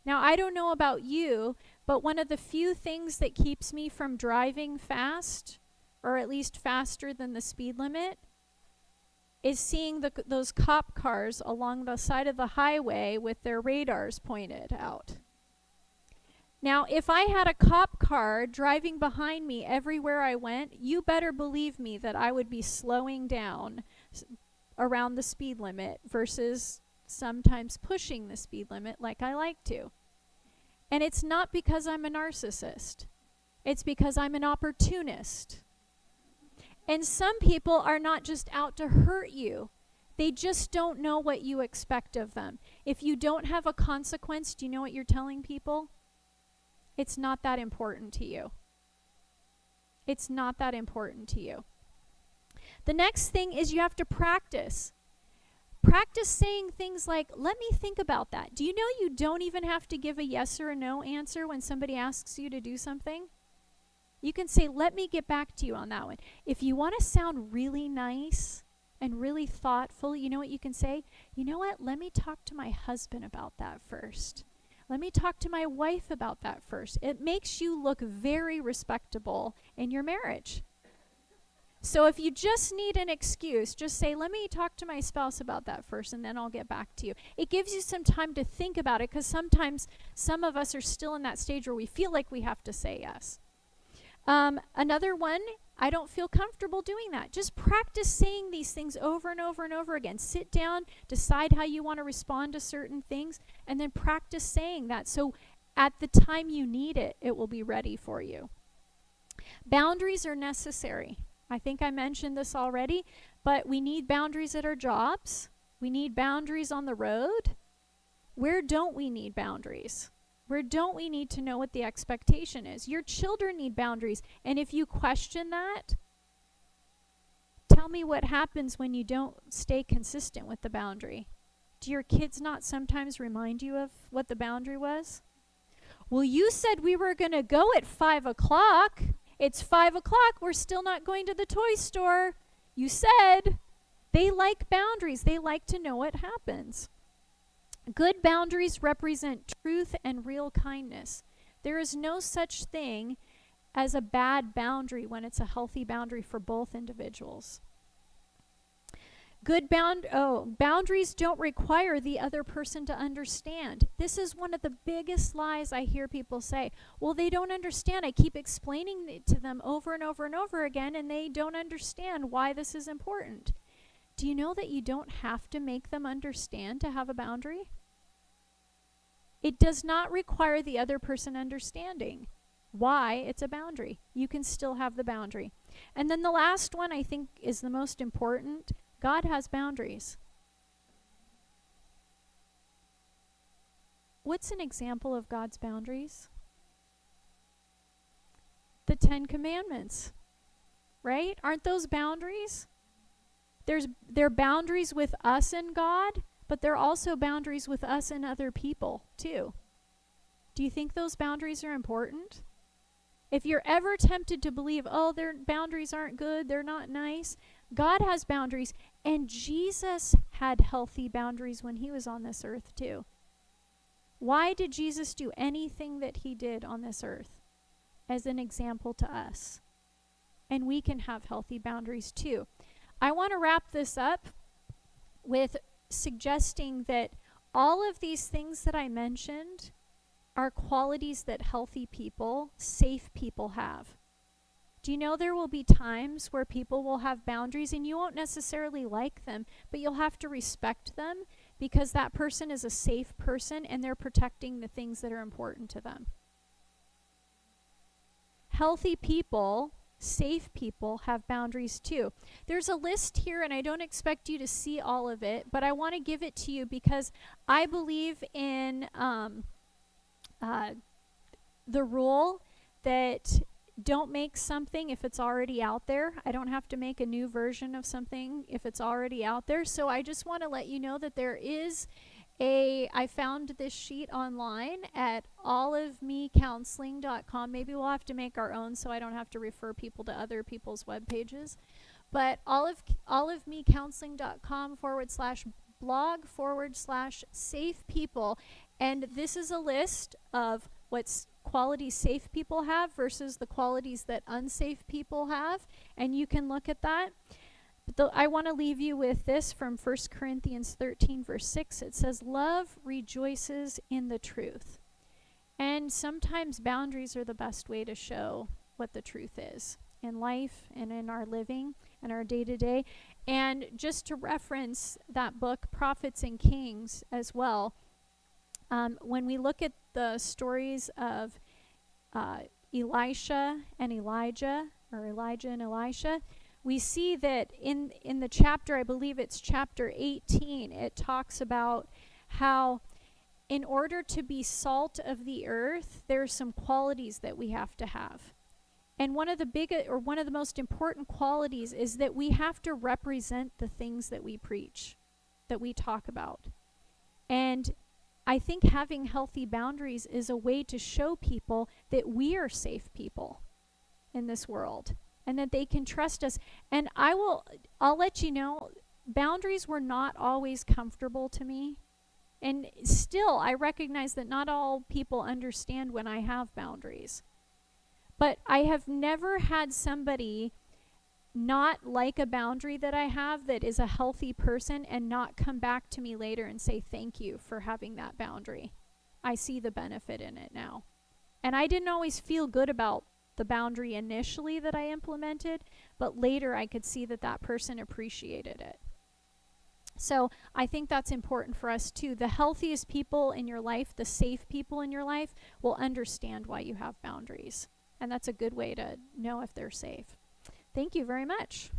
A: Now, I don't know about you, but one of the few things that keeps me from driving fast, or at least faster than the speed limit, is seeing those cop cars along the side of the highway with their radars pointed out. Now, if I had a cop car driving behind me everywhere I went, you better believe me that I would be slowing down around the speed limit versus sometimes pushing the speed limit like I like to. And it's not because I'm a narcissist. It's because I'm an opportunist. And some people are not just out to hurt you. They just don't know what you expect of them. If you don't have a consequence, do you know what you're telling people? It's not that important to you. It's not that important to you. The next thing is you have to practice. Practice saying things like, let me think about that. Do you know you don't even have to give a yes or a no answer when somebody asks you to do something? You can say, let me get back to you on that one. If you want to sound really nice and really thoughtful, you know what you can say? You know what? Let me talk to my husband about that first. Let me talk to my wife about that first. It makes you look very respectable in your marriage. So if you just need an excuse, just say, let me talk to my spouse about that first, and then I'll get back to you. It gives you some time to think about it, because sometimes some of us are still in that stage where we feel like we have to say yes. Another one, I don't feel comfortable doing that. Just practice saying these things over and over and over again. Sit down, decide how you want to respond to certain things, and then practice saying that. So at the time you need it, it will be ready for you. Boundaries are necessary. I think I mentioned this already, but we need boundaries at our jobs. We need boundaries on the road. Where don't we need boundaries? Where don't we need to know what the expectation is? Your children need boundaries. And if you question that, tell me what happens when you don't stay consistent with the boundary. Do your kids not sometimes remind you of what the boundary was? Well, you said we were going to go at 5 o'clock. It's 5 o'clock. We're still not going to the toy store. You said. They like boundaries. They like to know what happens. Good boundaries represent truth and real kindness. There is no such thing as a bad boundary when it's a healthy boundary for both individuals. Boundaries don't require the other person to understand. This is one of the biggest lies I hear people say. Well, they don't understand. I keep explaining it to them over and over and over again, and they don't understand why this is important. Do you know that you don't have to make them understand to have a boundary? It does not require the other person understanding why it's a boundary. You can still have the boundary. And then the last one I think is the most important. God has boundaries. What's an example of God's boundaries? The 10 Commandments, right? Aren't those boundaries? They're boundaries with us and God, but they're also boundaries with us and other people too. Do you think those boundaries are important? If you're ever tempted to believe, oh, their boundaries aren't good, they're not nice, God has boundaries, and Jesus had healthy boundaries when he was on this earth too. Why did Jesus do anything that he did on this earth? As an example to us. And we can have healthy boundaries too. I want to wrap this up with suggesting that all of these things that I mentioned are qualities that healthy people, safe people have. Do you know there will be times where people will have boundaries and you won't necessarily like them, but you'll have to respect them because that person is a safe person and they're protecting the things that are important to them. Healthy people, safe people have boundaries too. There's a list here and I don't expect you to see all of it, but I want to give it to you because I believe in the rule that don't make something if it's already out there. I don't have to make a new version of something if it's already out there. So I just want to let you know that there is I found this sheet online at olivemecounseling.com. Maybe we'll have to make our own so I don't have to refer people to other people's web pages. But olivemecounseling.com/blog/safe people. And this is a list of what qualities safe people have versus the qualities that unsafe people have. And you can look at that. But I want to leave you with this from 1 Corinthians 13, verse 6. It says, love rejoices in the truth. And sometimes boundaries are the best way to show what the truth is in life and in our living and our day-to-day. And just to reference that book, Prophets and Kings, as well, when we look at the stories of Elisha and Elijah, or Elijah and Elisha, we see that in the chapter, I believe it's chapter 18, it talks about how in order to be salt of the earth, there are some qualities that we have to have. And one of the most important qualities is that we have to represent the things that we preach, that we talk about. And I think having healthy boundaries is a way to show people that we are safe people in this world and that they can trust us. And I'll let you know, boundaries were not always comfortable to me. And still, I recognize that not all people understand when I have boundaries. But I have never had somebody not like a boundary that I have that is a healthy person and not come back to me later and say thank you for having that boundary. I see the benefit in it now. And I didn't always feel good about the boundary initially that I implemented, but later I could see that that person appreciated it. So I think that's important for us too. The healthiest people in your life, the safe people in your life, will understand why you have boundaries. And that's a good way to know if they're safe. Thank you very much.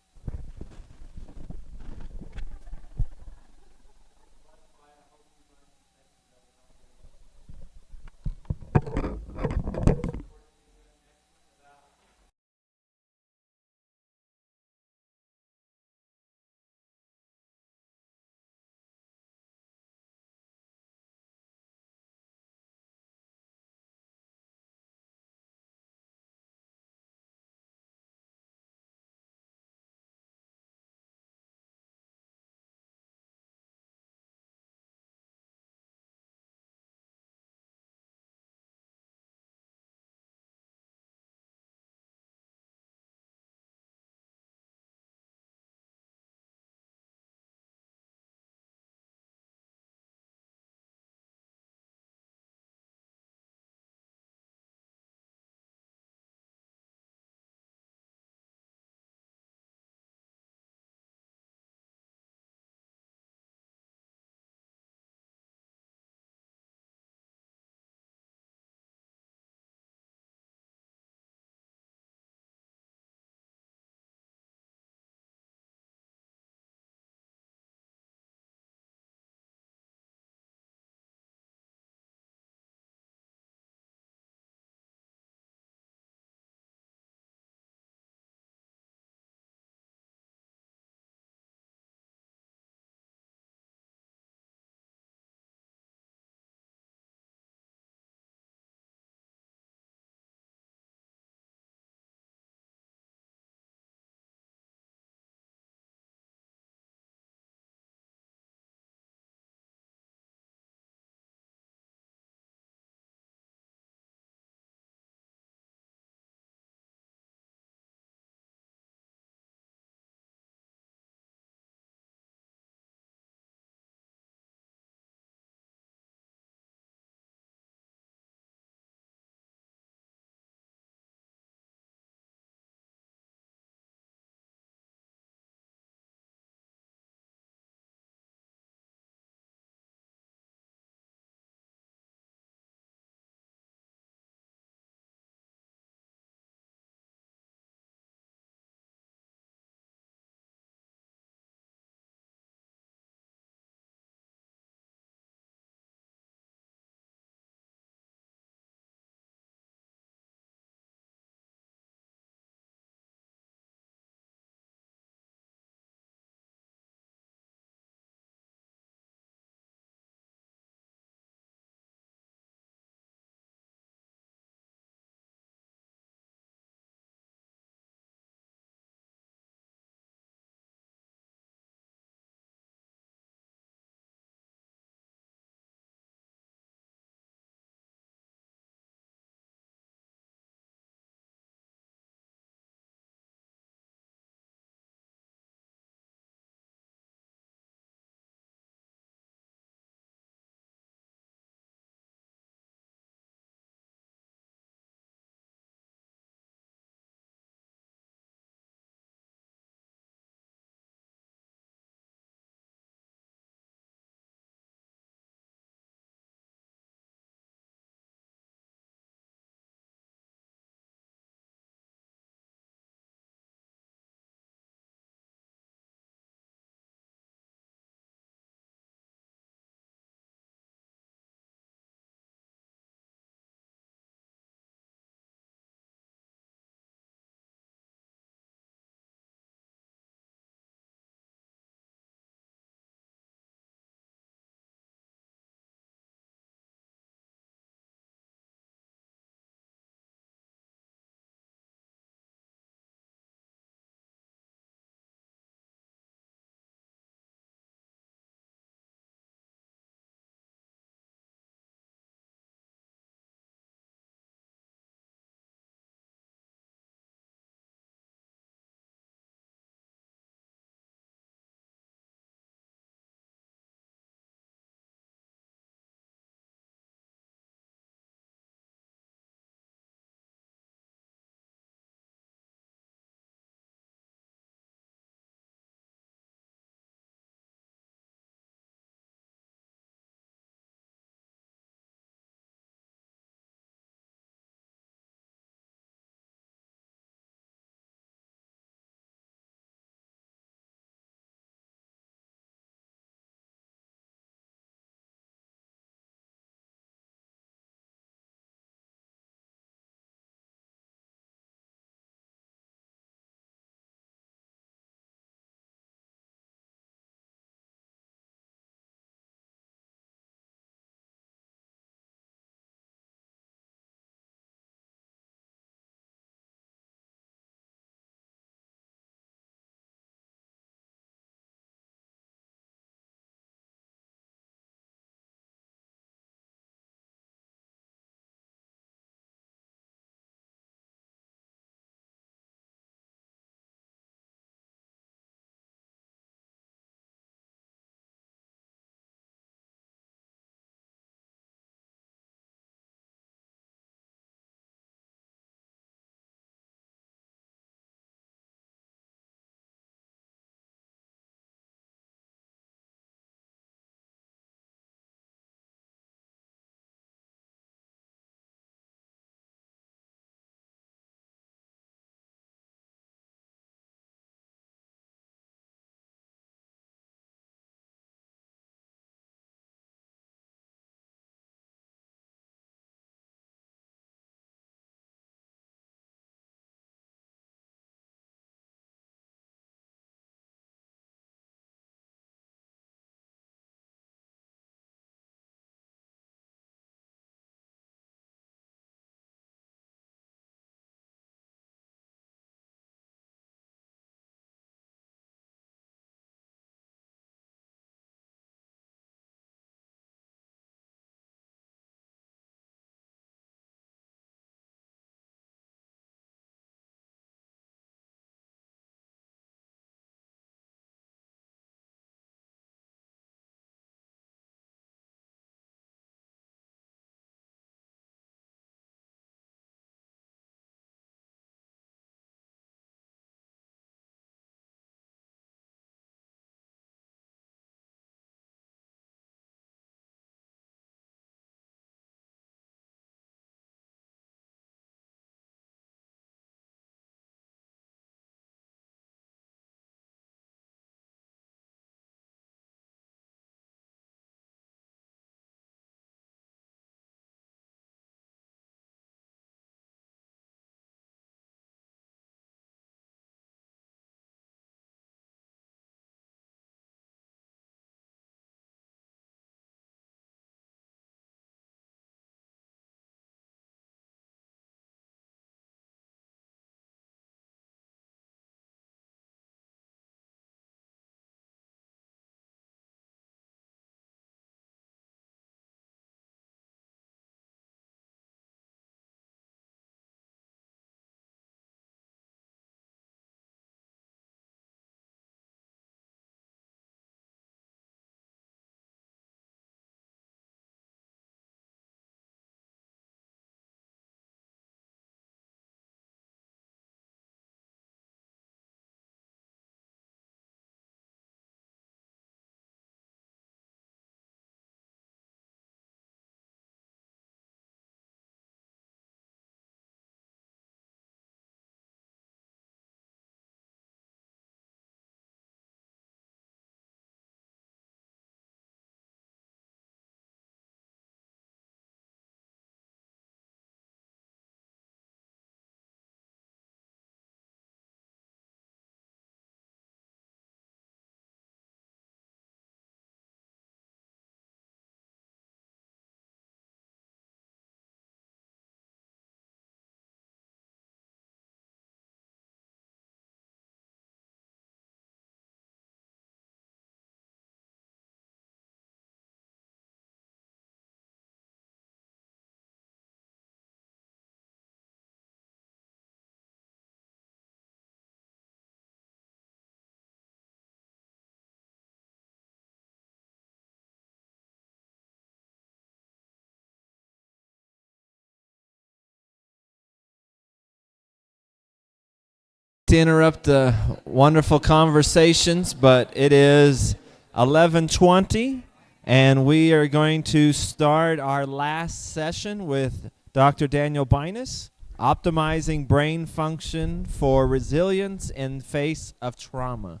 B: to interrupt the wonderful conversations, but it is 11:20, and we are going to start our last session with Dr. Daniel Binus, Optimizing Brain Function for Resilience in Face of Trauma.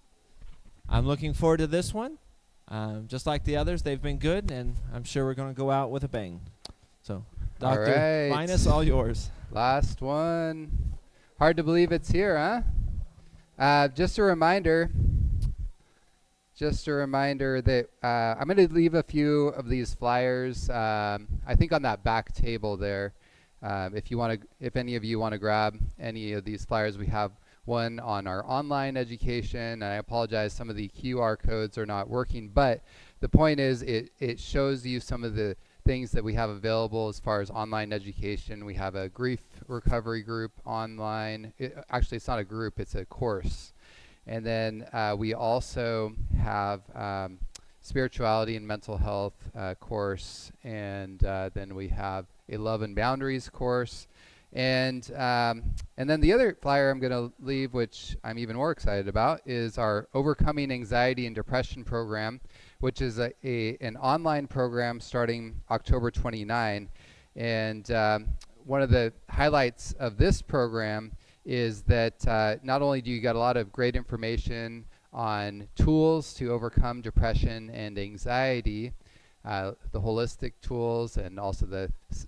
B: I'm looking forward to this one. Just like the others, they've been good, and I'm sure we're going to go out with a bang. So, Dr. Binus, all yours.
C: Last one. Hard to believe it's here, huh? Just a reminder that I'm going to leave a few of these flyers. I think on that back table there. If any of you want to grab any of these flyers, we have one on our online education. And I apologize, some of the QR codes are not working, but the point is it shows you some of the things that we have available as far as online education. We have a grief recovery group online. Actually, it's not a group, it's a course. And then we also have spirituality and mental health course, and then we have a love and boundaries course. And then the other flyer I'm going to leave, which I'm even more excited about, is our Overcoming Anxiety and Depression program, which is an online program starting October 29. And one of the highlights of this program is that not only do you get a lot of great information on tools to overcome depression and anxiety, the holistic tools, and also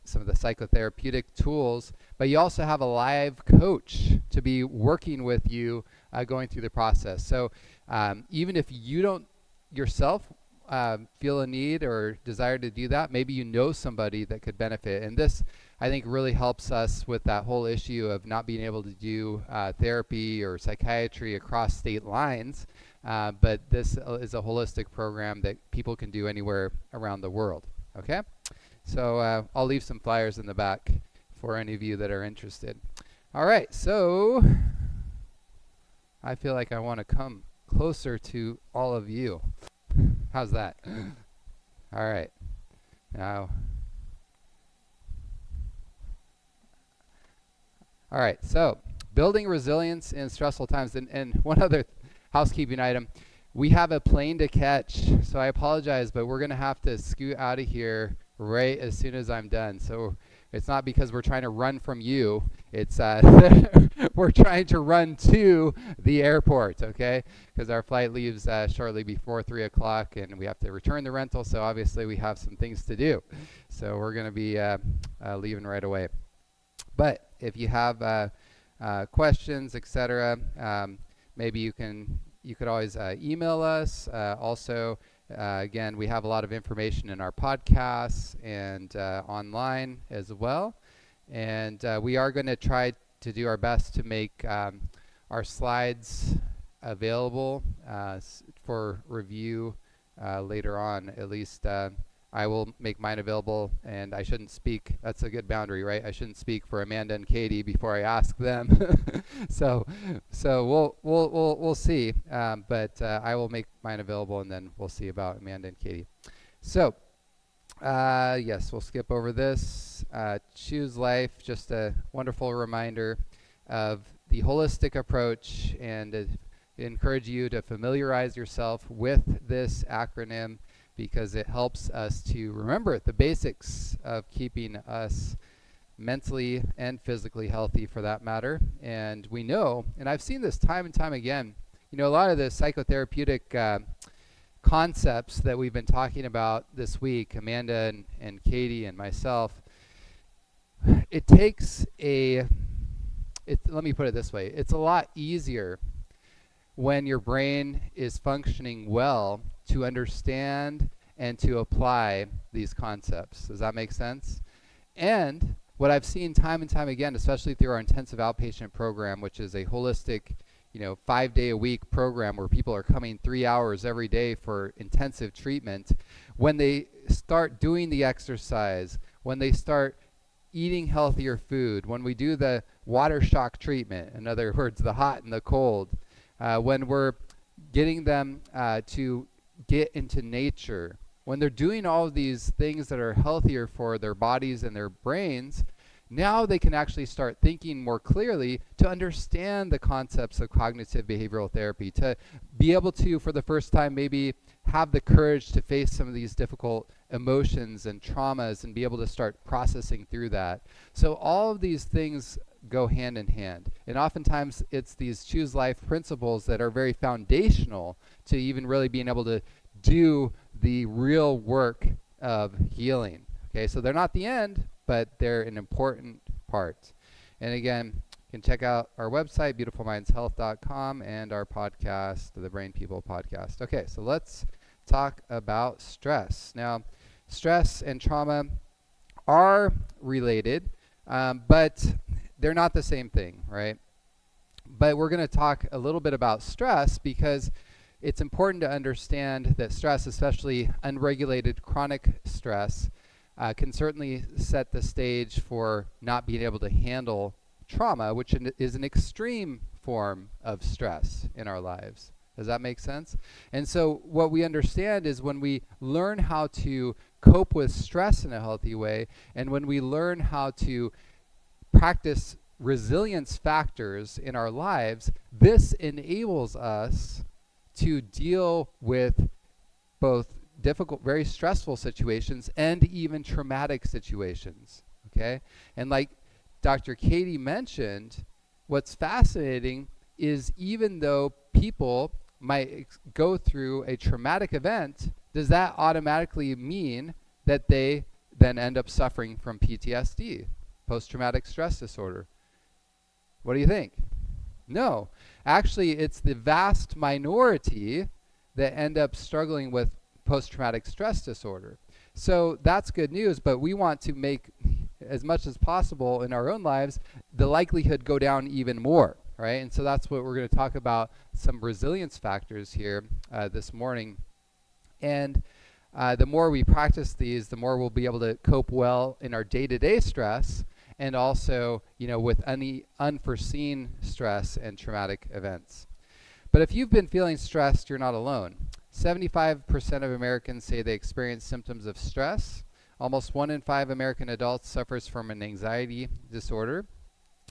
C: some of the psychotherapeutic tools, but you also have a live coach to be working with you going through the process. So even if you don't yourself feel a need or desire to do that, maybe you know somebody that could benefit. And this, I think, really helps us with that whole issue of not being able to do therapy or psychiatry across state lines. But this is a holistic program that people can do anywhere around the world. Okay? So I'll leave some flyers in the back for any of you that are interested. All right, so I feel like I want to come closer to all of you. How's that? All right. Now, all right, so building resilience in stressful times. And one other housekeeping item. We have a plane to catch, so I apologize, but we're going to have to scoot out of here right as soon as I'm done. So it's not because we're trying to run from you. It's we're trying to run to the airport, okay? Because our flight leaves shortly before 3 o'clock, and we have to return the rental, so obviously we have some things to do. So we're going to be leaving right away. But if you have questions, etc., maybe you could always email us. Also, again, we have a lot of information in our podcasts and online as well. And we are going to try to do our best to make our slides available for review later on. At least I will make mine available, and I shouldn't speak. That's a good boundary, right? I shouldn't speak for Amanda and Katie before I ask them. So we'll see. But I will make mine available, and then we'll see about Amanda and Katie. So yes, we'll skip over this. Choose life. Just a wonderful reminder of the holistic approach, and encourage you to familiarize yourself with this acronym, because it helps us to remember the basics of keeping us mentally and physically healthy, for that matter. And we know, and I've seen this time and time again, a lot of the psychotherapeutic concepts that we've been talking about this week, Amanda and Katie and myself, it takes let me put it this way, it's a lot easier when your brain is functioning well to understand and to apply these concepts. Does that make sense? And what I've seen time and time again, especially through our intensive outpatient program, which is a holistic, 5-day-a-week program where people are coming 3 hours every day for intensive treatment, when they start doing the exercise, when they start eating healthier food, when we do the water shock treatment, in other words, the hot and the cold, when we're getting them to get into nature, when they're doing all of these things that are healthier for their bodies and their brains, now they can actually start thinking more clearly to understand the concepts of cognitive behavioral therapy, to be able to, for the first time, maybe have the courage to face some of these difficult emotions and traumas and be able to start processing through that. So all of these things go hand in hand. And oftentimes it's these choose life principles that are very foundational to even really being able to do the real work of healing. Okay, so they're not the end, but they're an important part. And again, you can check out our website, beautifulmindshealth.com, and our podcast, the Brain People podcast. Okay, so let's talk about stress. Now, stress and trauma are related, but they're not the same thing, right? But we're going to talk a little bit about stress because it's important to understand that stress, especially unregulated chronic stress, can certainly set the stage for not being able to handle trauma, which is an extreme form of stress in our lives. Does that make sense? And so what we understand is when we learn how to cope with stress in a healthy way, and when we learn how to practice resilience factors in our lives, this enables us to deal with both difficult, very stressful situations and even traumatic situations, okay? And like Dr. Katie mentioned, what's fascinating is even though people might go through a traumatic event, does that automatically mean that they then end up suffering from PTSD, post-traumatic stress disorder? What do you think? No. Actually, it's the vast minority that end up struggling with post-traumatic stress disorder. So that's good news, but we want to make, as much as possible in our own lives, the likelihood go down even more, right? And so that's what we're going to talk about, some resilience factors here this morning. And the more we practice these, the more we'll be able to cope well in our day-to-day stress, and also, with any unforeseen stress and traumatic events. But if you've been feeling stressed, you're not alone. 75% of Americans say they experience symptoms of stress. Almost 1 in 5 American adults suffers from an anxiety disorder.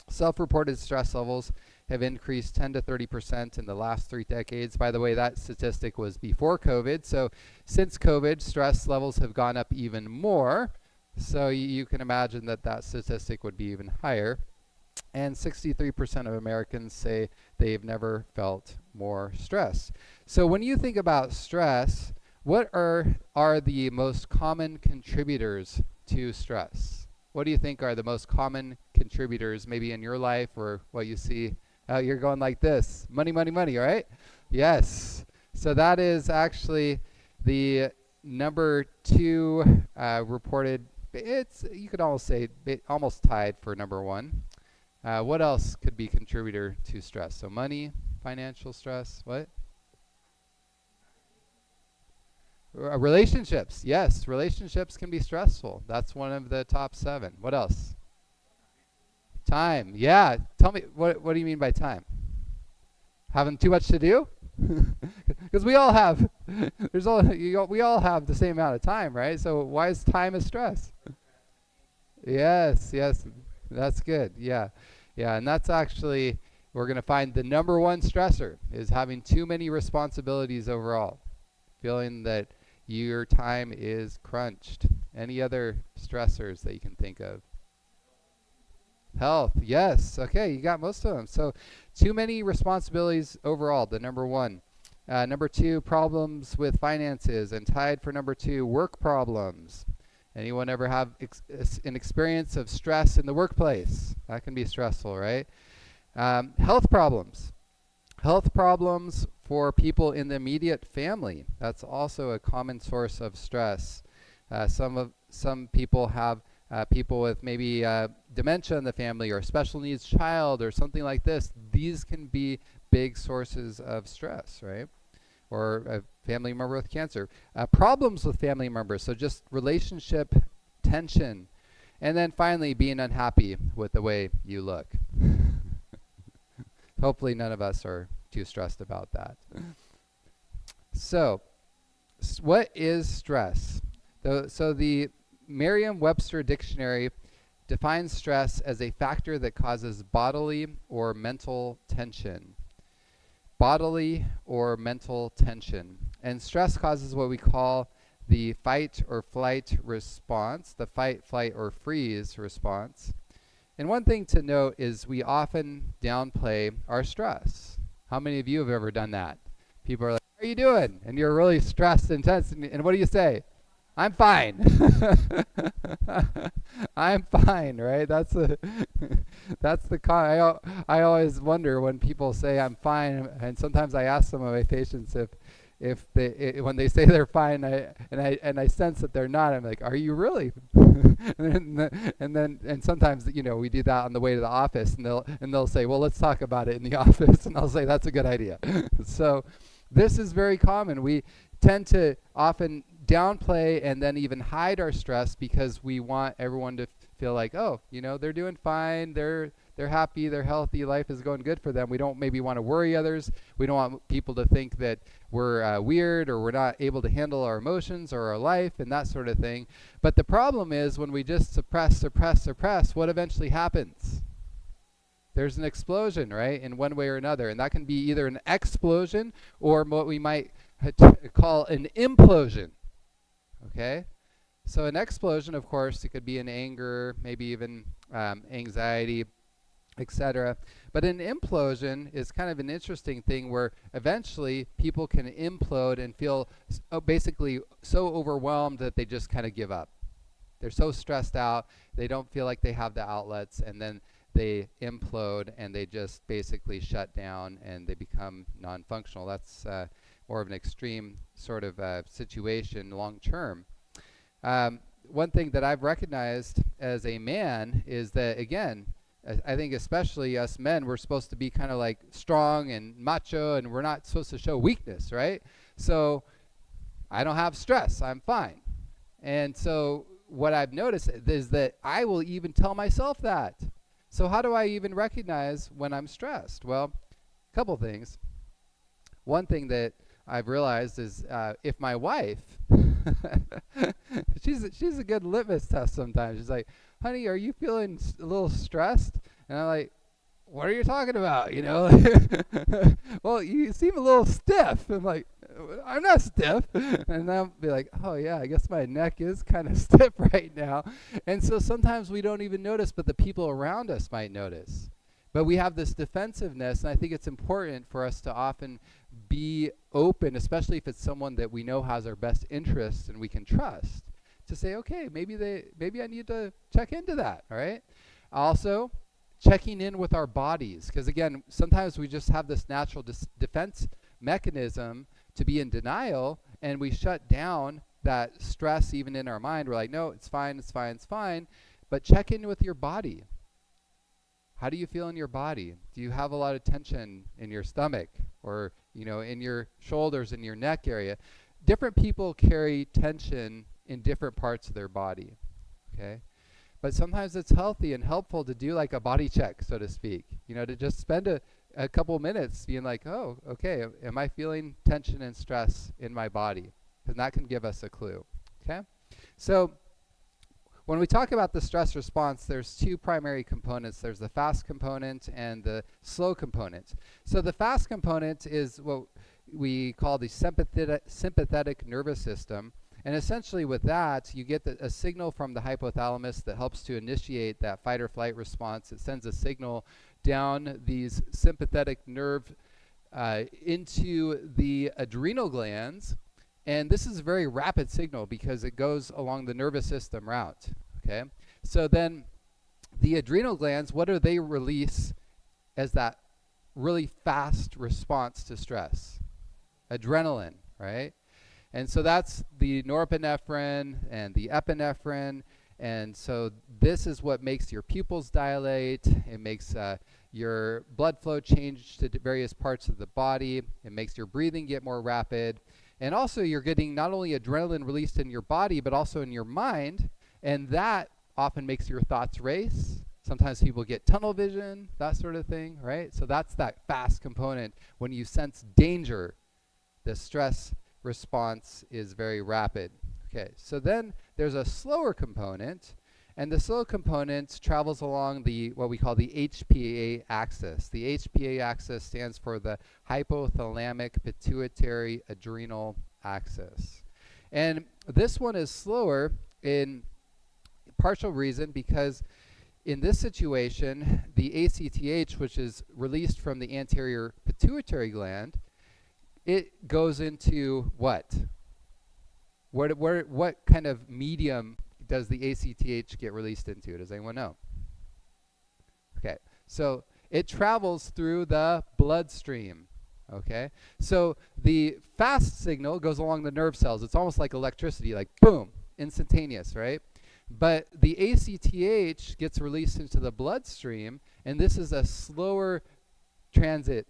C: Self-reported stress levels have increased 10 to 30% in the last 3 decades. By the way, that statistic was before COVID. So since COVID, stress levels have gone up even more. So you can imagine that statistic would be even higher. And 63% of Americans say they've never felt more stress. So when you think about stress, what are the most common contributors to stress? What do you think are the most common contributors maybe in your life or what you see? You're going like this, money, money, money, right? Yes. So that is actually the number 2 reported. You could almost say almost tied for number 1. What else could be contributor to stress? So money, financial stress, what? Relationships. Yes, relationships can be stressful. That's one of the top 7. What else? Time. Yeah. Tell me, what do you mean by time? Having too much to do? Because we all have. We all have the same amount of time, right? So why is time a stress? Yes. That's good. Yeah. And that's actually, we're going to find the number 1 stressor is having too many responsibilities overall. Feeling that your time is crunched. Any other stressors that you can think of? Health. Yes. Okay, you got most of them. So too many responsibilities overall, the number 1. Number 2, problems with finances. And tied for number 2, work problems. Anyone ever have an experience of stress in the workplace? That can be stressful, right? Health problems. Health problems for people in the immediate family. That's also a common source of stress. Some people have people with maybe dementia in the family or a special needs child or something like this. These can be big sources of stress, right? Or a family member with cancer. Problems with family members, so just relationship tension. And then finally, being unhappy with the way you look. Hopefully none of us are too stressed about that. So, what is stress? So the Merriam-Webster dictionary defines stress as a factor that causes bodily or mental tension. Bodily or mental tension. And stress causes what we call the fight or flight response, the fight, flight, or freeze response. And one thing to note is we often downplay our stress. How many of you have ever done that? People are like, how are you doing? And you're really stressed and tense. And what do you say? I'm fine. I'm fine, right? That's the I always wonder when people say I'm fine, and sometimes I ask some of my patients if they when they say they're fine, and I sense that they're not. I'm like, are you really? and sometimes we do that on the way to the office, and they'll say, well, let's talk about it in the office, and I'll say that's a good idea. So this is very common. We tend to often downplay and then even hide our stress because we want everyone to feel like, oh, they're doing fine, they're happy, they're healthy, life is going good for them. We don't maybe want to worry others. We don't want people to think that we're weird or we're not able to handle our emotions or our life and that sort of thing. But the problem is when we just suppress, what eventually happens? There's an explosion, right, in one way or another. And that can be either an explosion or what we might call an implosion. Okay? So an explosion, of course, it could be in anger, maybe even anxiety, etc. But an implosion is kind of an interesting thing where eventually people can implode and feel basically so overwhelmed that they just kind of give up. They're so stressed out, they don't feel like they have the outlets, and then they implode and they just basically shut down and they become non-functional. That's more of an extreme sort of situation long term. One thing that I've recognized as a man is that, again, I think especially us men, we're supposed to be kind of like strong and macho, and we're not supposed to show weakness, right? So I don't have stress, I'm fine. And so what I've noticed is that I will even tell myself that. So how do I even recognize when I'm stressed? Well, a couple things. One thing that I've realized is if my wife, she's a good litmus test sometimes. She's like, honey, are you feeling a little stressed? And I'm like, what are you talking about? Well, you seem a little stiff. I'm like, I'm not stiff. And I'll be like, oh yeah, I guess my neck is kind of stiff right now. And so sometimes we don't even notice, but the people around us might notice. But we have this defensiveness, and I think it's important for us to often be open, especially if it's someone that we know has our best interests and we can trust, to say, okay, maybe I need to check into that, all right? Also, checking in with our bodies, because again, sometimes we just have this natural defense mechanism to be in denial, and we shut down that stress even in our mind. We're like, no, it's fine, it's fine, it's fine. But check in with your body. How do you feel in your body? Do you have a lot of tension in your stomach or, in your shoulders, in your neck area? Different people carry tension in different parts of their body, okay? But sometimes it's healthy and helpful to do like a body check, so to speak, to just spend a couple minutes being like, oh, okay, am I feeling tension and stress in my body? And that can give us a clue, okay? So when we talk about the stress response, there's two primary components. There's the fast component and the slow component. So the fast component is what we call the sympathetic nervous system. And essentially with that, you get a signal from the hypothalamus that helps to initiate that fight or flight response. It sends a signal down these sympathetic nerve into the adrenal glands. And this is a very rapid signal because it goes along the nervous system route, okay? So then the adrenal glands, what do they release as that really fast response to stress? Adrenaline, right? And so that's the norepinephrine and the epinephrine. And so this is what makes your pupils dilate. It makes your blood flow change to various parts of the body. It makes your breathing get more rapid. And also you're getting not only adrenaline released in your body, but also in your mind. And that often makes your thoughts race. Sometimes people get tunnel vision, that sort of thing, right? So that's that fast component. When you sense danger, the stress response is very rapid. Okay, so then there's a slower component, And the slow component travels along what we call the HPA axis. The HPA axis stands for the hypothalamic pituitary adrenal axis. And this one is slower in partial reason because in this situation, the ACTH, which is released from the anterior pituitary gland, it goes into what? What kind of medium does the ACTH get released into? Does anyone know? Okay, so it travels through the bloodstream. Okay, so the fast signal goes along the nerve cells. It's almost like electricity, like boom, instantaneous, right? But the ACTH gets released into the bloodstream, and this is a slower transit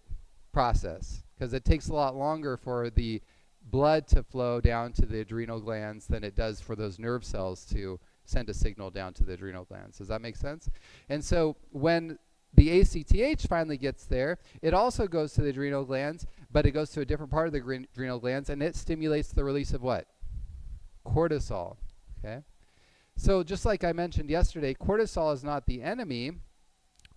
C: process because it takes a lot longer for the blood to flow down to the adrenal glands than it does for those nerve cells to send a signal down to the adrenal glands. Does that make sense? And so when the ACTH finally gets there, it also goes to the adrenal glands, but it goes to a different part of the adrenal glands, and it stimulates the release of what? Cortisol. Okay? So just like I mentioned yesterday, cortisol is not the enemy.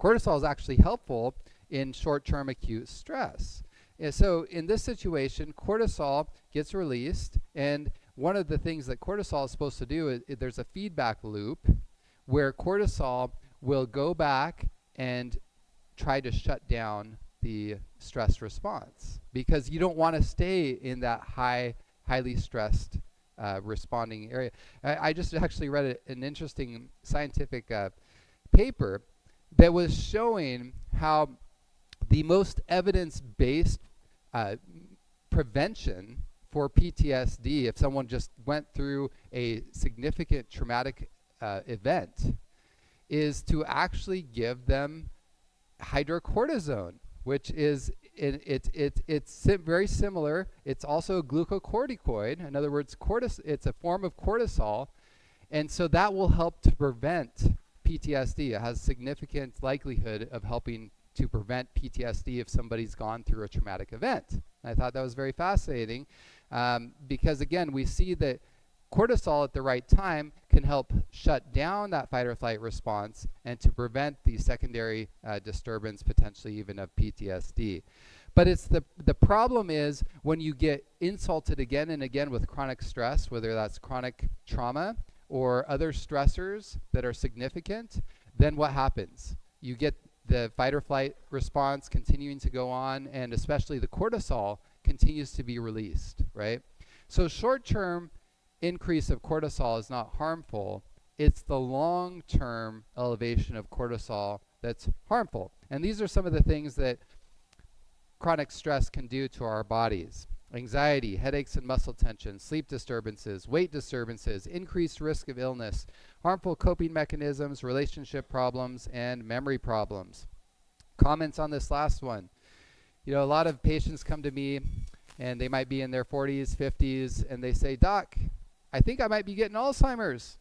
C: Cortisol is actually helpful in short-term acute stress. And so in this situation, cortisol gets released, and one of the things that cortisol is supposed to do is there's a feedback loop where cortisol will go back and try to shut down the stress response because you don't want to stay in that highly stressed responding area. I just actually read an interesting scientific paper that was showing how the most evidence-based prevention for PTSD, if someone just went through a significant traumatic event, is to actually give them hydrocortisone, which is it's very similar. It's also a glucocorticoid. In other words, it's a form of cortisol, and so that will help to prevent PTSD. It has significant likelihood of helping to prevent PTSD if somebody's gone through a traumatic event. And I thought that was very fascinating because, again, we see that cortisol at the right time can help shut down that fight or flight response and to prevent the secondary disturbance, potentially even of PTSD. But it's the problem is when you get insulted again and again with chronic stress, whether that's chronic trauma or other stressors that are significant, then what happens? You get the fight or flight response continuing to go on, and especially the cortisol continues to be released, right? So short-term increase of cortisol is not harmful. It's the long-term elevation of cortisol that's harmful. And these are some of the things that chronic stress can do to our bodies. Anxiety, headaches and muscle tension, sleep disturbances, weight disturbances, increased risk of illness, harmful coping mechanisms, relationship problems, and memory problems. Comments on this last one. You know, a lot of patients come to me and they might be in their 40s, 50s, and they say, "Doc, I think I might be getting Alzheimer's."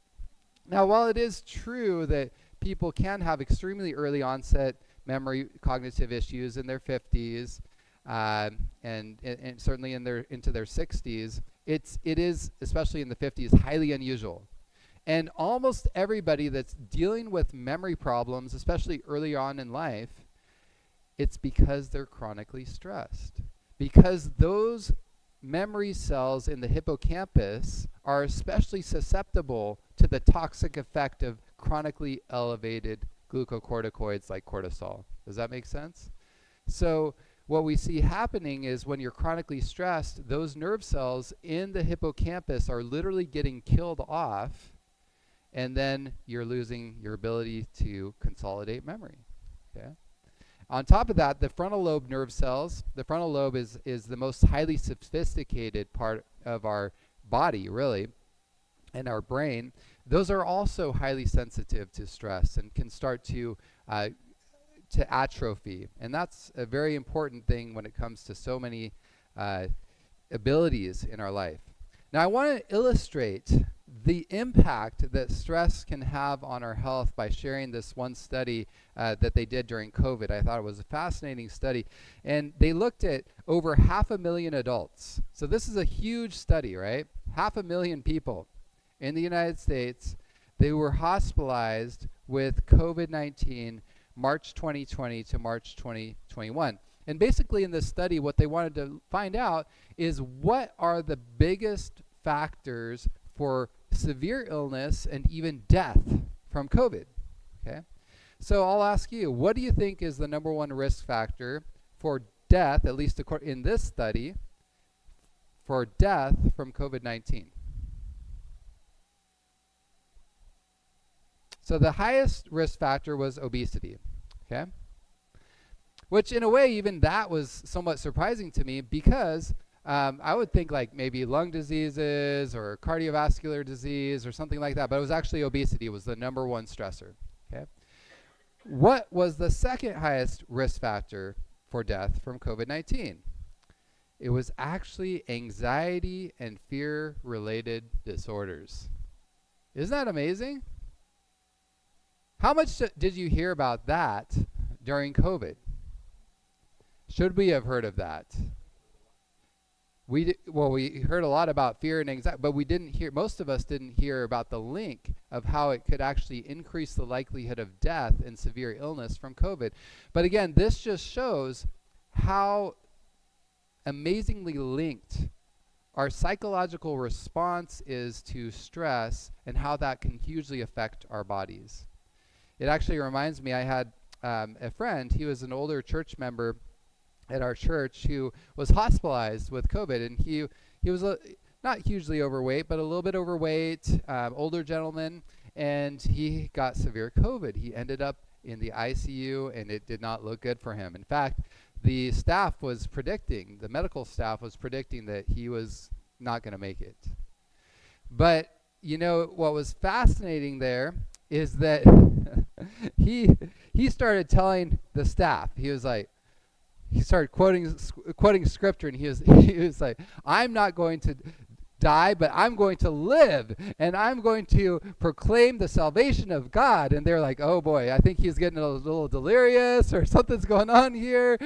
C: Now, while it is true that people can have extremely early onset memory cognitive issues in their 50s, and certainly into their 60s, it is, especially in the 50s, highly unusual. And almost everybody that's dealing with memory problems, especially early on in life, it's because they're chronically stressed. Because those memory cells in the hippocampus are especially susceptible to the toxic effect of chronically elevated glucocorticoids like cortisol. Does that make sense? So what we see happening is when you're chronically stressed, those nerve cells in the hippocampus are literally getting killed off, and then you're losing your ability to consolidate memory. Okay? On top of that, the frontal lobe nerve cells, the frontal lobe is the most highly sophisticated part of our body, really, and our brain. Those are also highly sensitive to stress and can start to atrophy. And that's a very important thing when it comes to so many abilities in our life. Now, I want to illustrate the impact that stress can have on our health by sharing this one study that they did during COVID. I thought it was a fascinating study. And they looked at over 500,000 adults. So this is a huge study, right? 500,000 people in the United States They were hospitalized with COVID-19 March 2020 to March 2021. And basically in this study, what they wanted to find out is what are the biggest factors for severe illness and even death from COVID. Okay? So I'll ask you, what do you think is the number one risk factor for death, at least in this study, for death from COVID-19? So the highest risk factor was obesity, okay? Which in a way, even that was somewhat surprising to me because I would think like maybe lung diseases or cardiovascular disease or something like that, but it was actually obesity was the number one stressor, okay? What was the second highest risk factor for death from COVID-19? It was actually anxiety and fear-related disorders. Isn't that amazing? How much did you hear about that during COVID? Should we have heard of that? We heard a lot about fear and anxiety, but most of us didn't hear about the link of how it could actually increase the likelihood of death and severe illness from COVID. But again, this just shows how amazingly linked our psychological response is to stress and how that can hugely affect our bodies. It actually reminds me, I had a friend, he was an older church member at our church who was hospitalized with COVID, and he was not hugely overweight, but a little bit overweight, older gentleman, and he got severe COVID. He ended up in the ICU, and it did not look good for him. In fact, the medical staff was predicting that he was not going to make it. But, you know, what was fascinating there is that he started telling the staff, he started quoting scripture, and he was like, I'm not going to die, but I'm going to live, and I'm going to proclaim the salvation of God. And they're like, oh boy, I think he's getting a little delirious or something's going on here.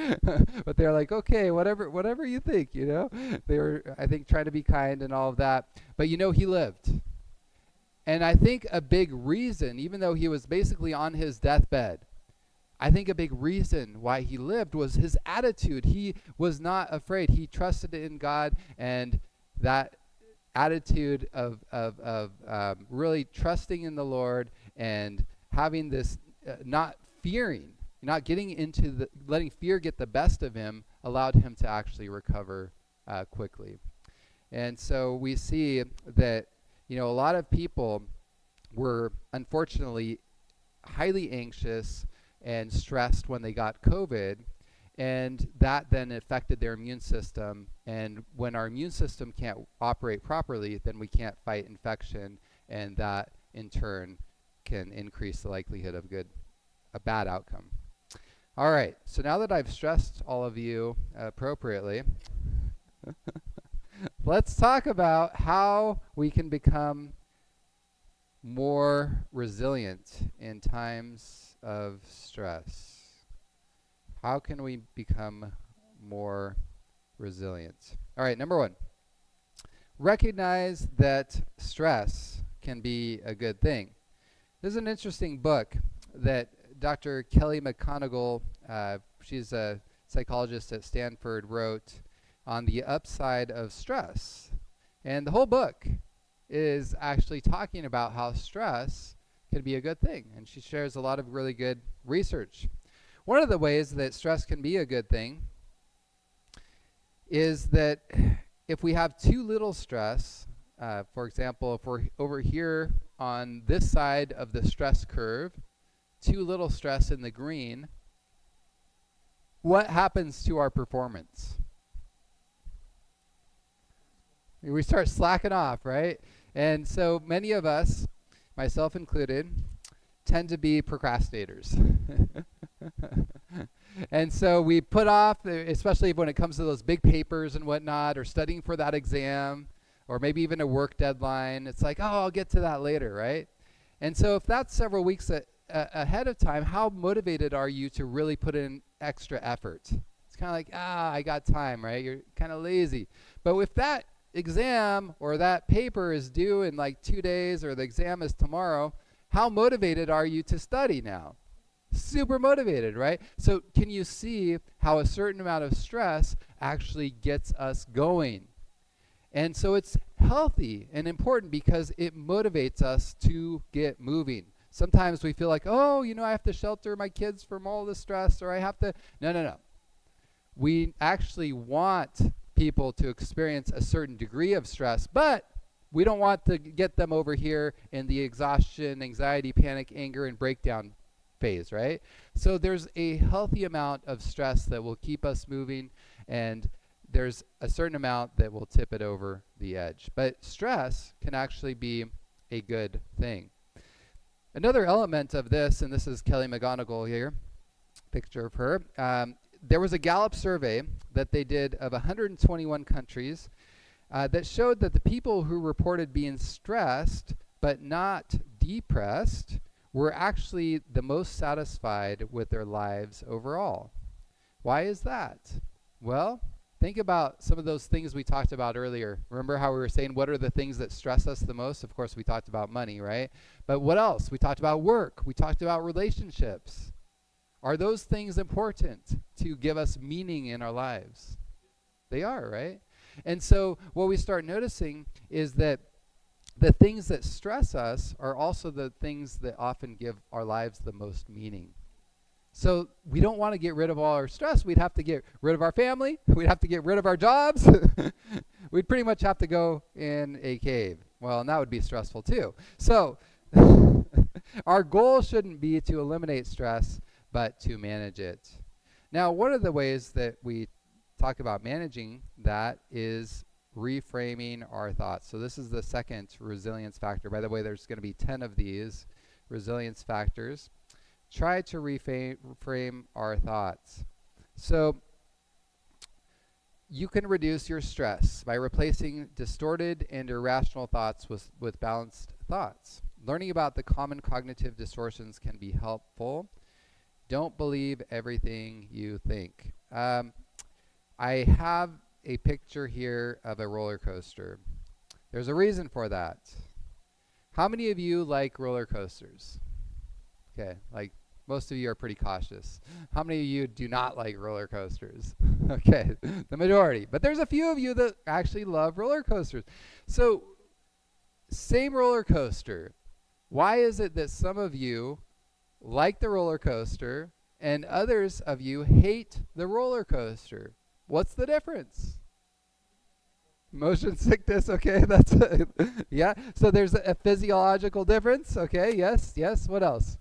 C: But they're like, okay, whatever you think, you know. They were, I think, trying to be kind and all of that. But you know, he lived. And I think a big reason, even though he was basically on his deathbed, I think a big reason why he lived was his attitude. He was not afraid. He trusted in God, and that attitude of really trusting in the Lord and having this not fearing, not getting into letting fear get the best of him, allowed him to actually recover quickly. And so we see that, you know, a lot of people were unfortunately highly anxious and stressed when they got COVID, and that then affected their immune system. And when our immune system can't operate properly, then we can't fight infection, and that in turn can increase the likelihood of a bad outcome. All right, so now that I've stressed all of you appropriately, let's talk about how we can become more resilient in times of stress. How can we become more resilient? All right, number one, recognize that stress can be a good thing. There's an interesting book that Dr. Kelly McConigal, she's a psychologist at Stanford, wrote on the upside of stress. And the whole book is actually talking about how stress can be a good thing. And she shares a lot of really good research. One of the ways that stress can be a good thing is that if we have too little stress, for example, if we're over here on this side of the stress curve, too little stress in the green, what happens to our performance? We start slacking off, right? And so many of us, myself included, tend to be procrastinators. And so we put off, especially when it comes to those big papers and whatnot, or studying for that exam, or maybe even a work deadline. It's like, oh, I'll get to that later, right? And so if that's several weeks ahead of time, how motivated are you to really put in extra effort? It's kind of like, I got time, right? You're kind of lazy. But if that exam or that paper is due in like 2 days, or the exam is tomorrow, How motivated are you to study now? Super motivated, right? So can you see how a certain amount of stress actually gets us going? And so it's healthy and important because it motivates us to get moving. Sometimes we feel like, oh, I have to shelter my kids from all the stress, or I have to. No. We actually want people to experience a certain degree of stress, but we don't want to get them over here in the exhaustion, anxiety, panic, anger, and breakdown phase, right? So there's a healthy amount of stress that will keep us moving, and there's a certain amount that will tip it over the edge. But stress can actually be a good thing. Another element of this, and this is Kelly McGonigal here, picture of her. There was a Gallup survey that they did of 121 countries that showed that the people who reported being stressed but not depressed were actually the most satisfied with their lives overall. Why is that? Well, think about some of those things we talked about earlier. Remember how we were saying, what are the things that stress us the most? Of course, we talked about money, right? But what else? We talked about work. We talked about relationships. Are those things important to give us meaning in our lives? They are, right? And so what we start noticing is that the things that stress us are also the things that often give our lives the most meaning. So we don't want to get rid of all our stress. We'd have to get rid of our family. We'd have to get rid of our jobs. We'd pretty much have to go in a cave. Well, and that would be stressful too. So our goal shouldn't be to eliminate stress, but to manage it. Now, one of the ways that we talk about managing that is reframing our thoughts. So this is the second resilience factor. By the way, there's going to be 10 of these resilience factors. Try to reframe our thoughts. So you can reduce your stress by replacing distorted and irrational thoughts with balanced thoughts. Learning about the common cognitive distortions can be helpful. Don't believe everything you think. I have a picture here of a roller coaster. There's a reason for that. How many of you like roller coasters? Okay, like most of you are pretty cautious. How many of you do not like roller coasters? Okay, the majority. But there's a few of you that actually love roller coasters. So, same roller coaster. Why is it that some of you like the roller coaster and others of you hate the roller coaster? What's the difference? Motion sickness, okay, that's it. Yeah, so there's a physiological difference, okay, yes, what else?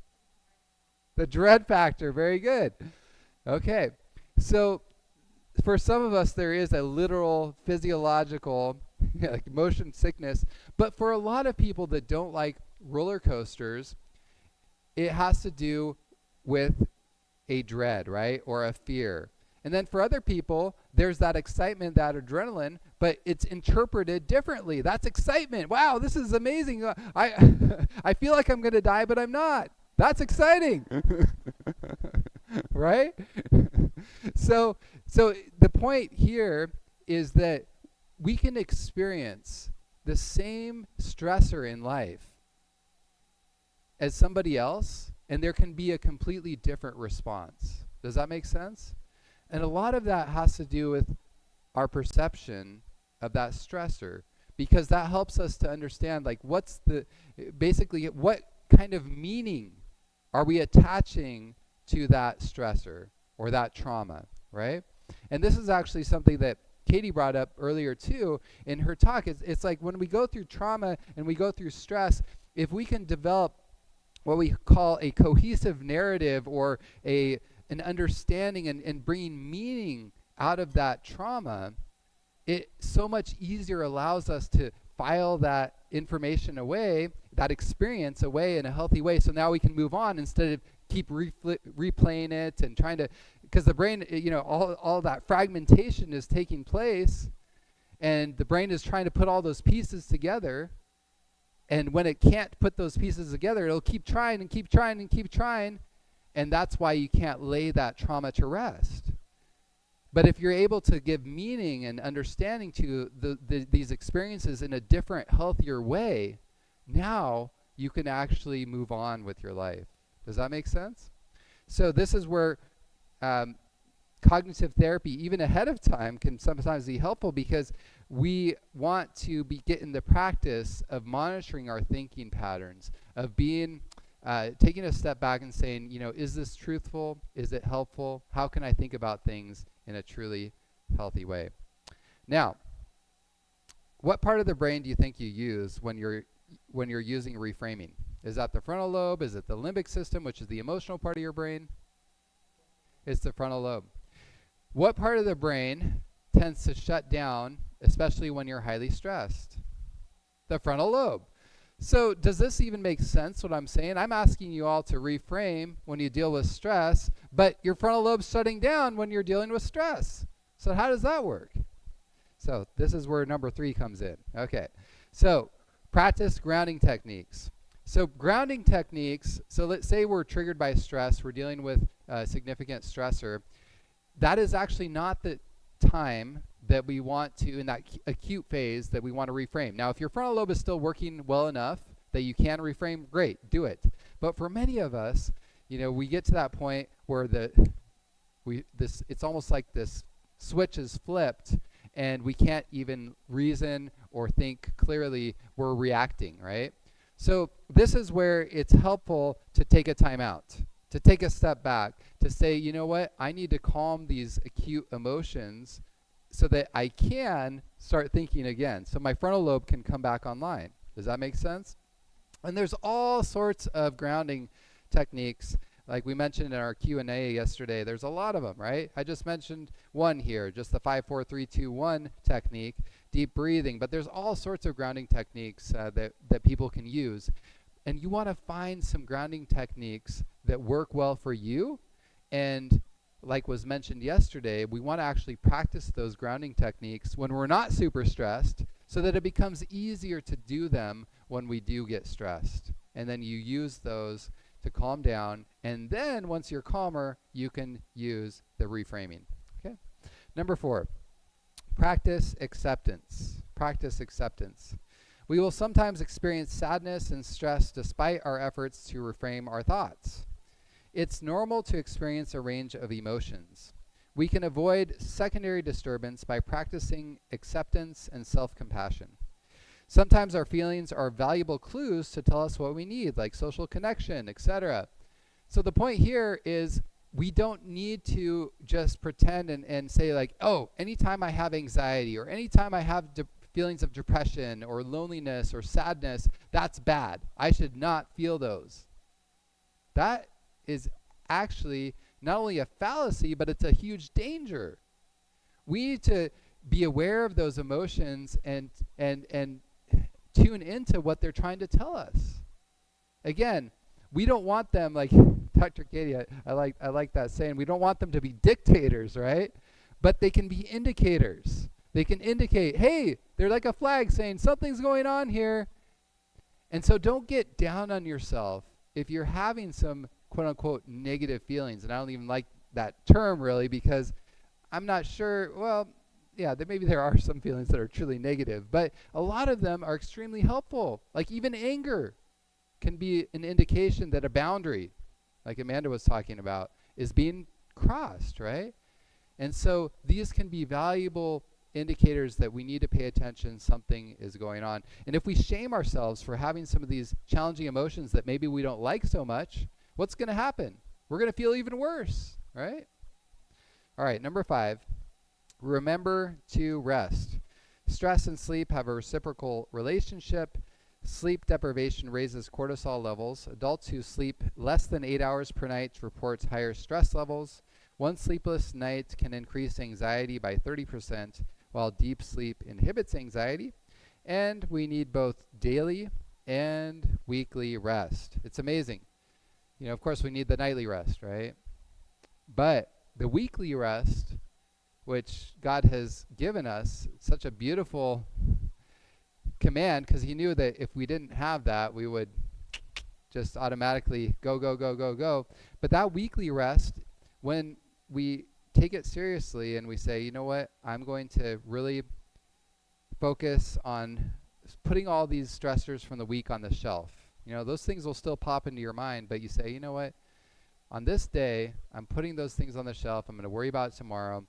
C: The dread factor, very good. Okay, so for some of us there is a literal physiological like motion sickness, but for a lot of people that don't like roller coasters, it has to do with a dread, right, or a fear. And then for other people, there's that excitement, that adrenaline, but it's interpreted differently. That's excitement. Wow, this is amazing. I feel like I'm going to die, but I'm not. That's exciting. Right? So the point here is that we can experience the same stressor in life as somebody else, and there can be a completely different response. Does that make sense? And a lot of that has to do with our perception of that stressor, because that helps us to understand, like, what kind of meaning are we attaching to that stressor or that trauma, right? And this is actually something that Katie brought up earlier too in her talk. It's like when we go through trauma and we go through stress, if we can develop what we call a cohesive narrative or an understanding and bringing meaning out of that trauma, it so much easier allows us to file that information away, that experience away in a healthy way. So now we can move on instead of keep replaying it and trying to, because the brain, all that fragmentation is taking place, and the brain is trying to put all those pieces together. And when it can't put those pieces together, it'll keep trying and keep trying and keep trying. And that's why you can't lay that trauma to rest. But if you're able to give meaning and understanding to these experiences in a different, healthier way, now you can actually move on with your life. Does that make sense? So this is where cognitive therapy, even ahead of time, can sometimes be helpful, because we want to get in the practice of monitoring our thinking patterns, of being taking a step back and saying, is this truthful? Is it helpful? How can I think about things in a truly healthy way? Now, what part of the brain do you think you use when you're using reframing? Is that the frontal lobe? Is it the limbic system, which is the emotional part of your brain? It's the frontal lobe. What part of the brain tends to shut down, especially when you're highly stressed? The frontal lobe. So does this even make sense, what I'm saying? I'm asking you all to reframe when you deal with stress, but your frontal lobe's shutting down when you're dealing with stress. So how does that work? So this is where number 3 comes in. Okay, so practice grounding techniques. So grounding techniques, so let's say we're triggered by stress, we're dealing with a significant stressor. That is actually not the time that we want to, in that acute phase, that we want to reframe. Now, if your frontal lobe is still working well enough that you can reframe, great, do it. But for many of us, we get to that point where it's almost like this switch is flipped, and we can't even reason or think clearly. We're reacting, right? So this is where it's helpful to take a time out, to take a step back, to say, you know what, I need to calm these acute emotions so that I can start thinking again, so my frontal lobe can come back online. Does that make sense? And there's all sorts of grounding techniques, like we mentioned in our Q&A yesterday. There's a lot of them, right? I just mentioned one here, just the 5, 4, 3, 2, 1 technique, deep breathing. But there's all sorts of grounding techniques that people can use. And you want to find some grounding techniques that work well for you. And like was mentioned yesterday, we want to actually practice those grounding techniques when we're not super stressed, so that it becomes easier to do them when we do get stressed. And then you use those to calm down, and then once you're calmer, you can use the reframing. Okay. Number 4, practice acceptance. Practice acceptance. We will sometimes experience sadness and stress despite our efforts to reframe our thoughts. It's normal to experience a range of emotions. We can avoid secondary disturbance by practicing acceptance and self-compassion. Sometimes our feelings are valuable clues to tell us what we need, like social connection, etc. So the point here is we don't need to just pretend and say like, oh, anytime I have anxiety or anytime I have feelings of depression or loneliness or sadness, that's bad. I should not feel those. That is actually not only a fallacy, but it's a huge danger. We need to be aware of those emotions and tune into what they're trying to tell us. Again, we don't want them, like Dr. Katie, I like that saying, we don't want them to be dictators, right? But they can be indicators. They can indicate, hey, they're like a flag saying something's going on here. And so don't get down on yourself if you're having some quote-unquote negative feelings. And I don't even like that term really, because I'm not sure, well, yeah, maybe there are some feelings that are truly negative, but a lot of them are extremely helpful. Like even anger can be an indication that a boundary, like Amanda was talking about, is being crossed, right? And so these can be valuable indicators that we need to pay attention, something is going on. And if we shame ourselves for having some of these challenging emotions that maybe we don't like so much, what's going to happen? We're going to feel even worse, right? All right, number 5. Remember to rest. Stress and sleep have a reciprocal relationship. Sleep deprivation raises cortisol levels. Adults who sleep less than 8 hours per night reports higher stress levels. One sleepless night can increase anxiety by 30%, while deep sleep inhibits anxiety. And we need both daily and weekly rest. It's amazing. Of course, we need the nightly rest, right? But the weekly rest, which God has given us, such a beautiful command, because he knew that if we didn't have that, we would just automatically go. But that weekly rest, when we take it seriously and we say, you know what, I'm going to really focus on putting all these stressors from the week on the shelf. Those things will still pop into your mind, but you say, you know what? On this day, I'm putting those things on the shelf. I'm going to worry about it tomorrow.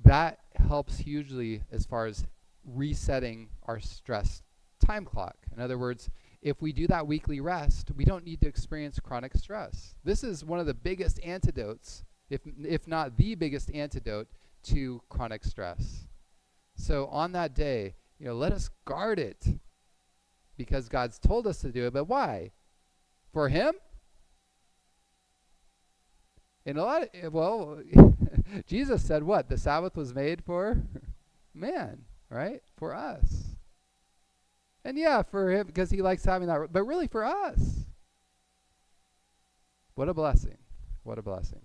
C: That helps hugely as far as resetting our stress time clock. In other words, if we do that weekly rest, we don't need to experience chronic stress. This is one of the biggest antidotes, if not the biggest antidote, to chronic stress. So on that day, let us guard it because God's told us to do it. But why? For Him? Jesus said what? The Sabbath was made for man, right? For us. And yeah, for Him, because He likes having that, but really for us. What a blessing. What a blessing.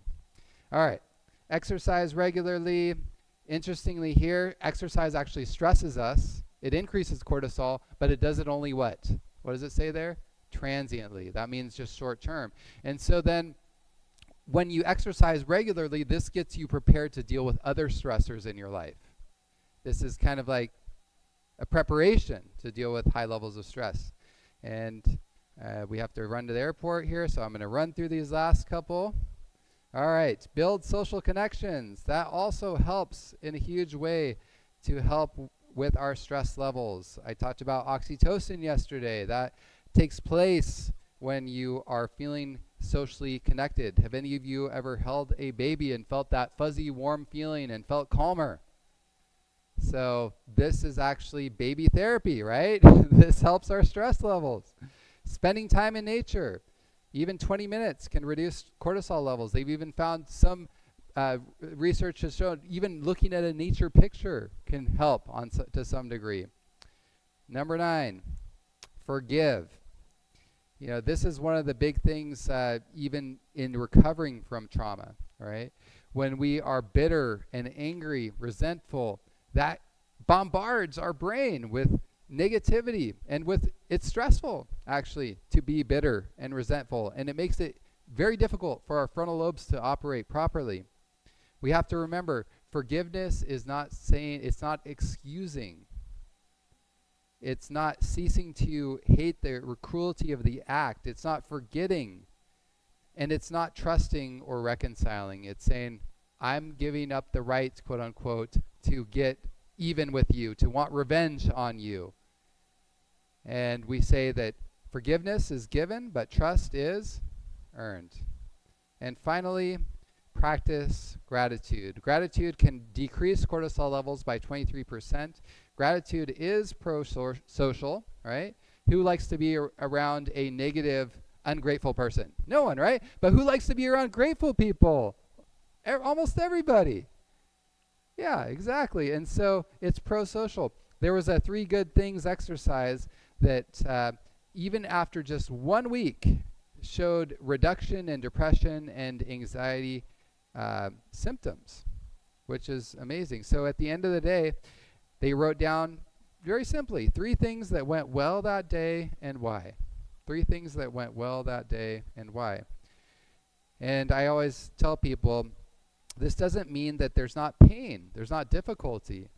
C: All right. Exercise regularly. Interestingly here, exercise actually stresses us. It increases cortisol, but it does it only what? What does it say there? Transiently. That means just short term. And so then when you exercise regularly, this gets you prepared to deal with other stressors in your life. This is kind of like a preparation to deal with high levels of stress. And we have to run to the airport here, so I'm going to run through these last couple. All right, build social connections. That also helps in a huge way to help with our stress levels. I talked about oxytocin yesterday. That takes place when you are feeling socially connected. Have any of you ever held a baby and felt that fuzzy, warm feeling and felt calmer? So this is actually baby therapy, right? This helps our stress levels. Spending time in nature, even 20 minutes can reduce cortisol levels. They've even found some research has shown even looking at a nature picture can help to some degree. Number 9, forgive. This is one of the big things even in recovering from trauma, right? When we are bitter and angry, resentful, that bombards our brain with negativity, and it's stressful actually to be bitter and resentful, and it makes it very difficult for our frontal lobes to operate properly. We have to remember, forgiveness is not saying, it's not excusing. It's not ceasing to hate the cruelty of the act. It's not forgetting, and it's not trusting or reconciling. It's saying, I'm giving up the right, quote unquote, to get even with you, to want revenge on you. And we say that forgiveness is given, but trust is earned. And finally, practice gratitude. Gratitude can decrease cortisol levels by 23%. Gratitude is pro-social, right? Who likes to be around a negative, ungrateful person? No one, right? But who likes to be around grateful people? Almost everybody. Yeah, exactly. And so it's pro-social. There was a 3 good things exercise that even after just 1 week showed reduction in depression and anxiety symptoms, which is amazing. So at the end of the day, they wrote down very simply 3 things that went well that day and why. 3 things that went well that day and why. And I always tell people, this doesn't mean that there's not pain, there's not difficulty.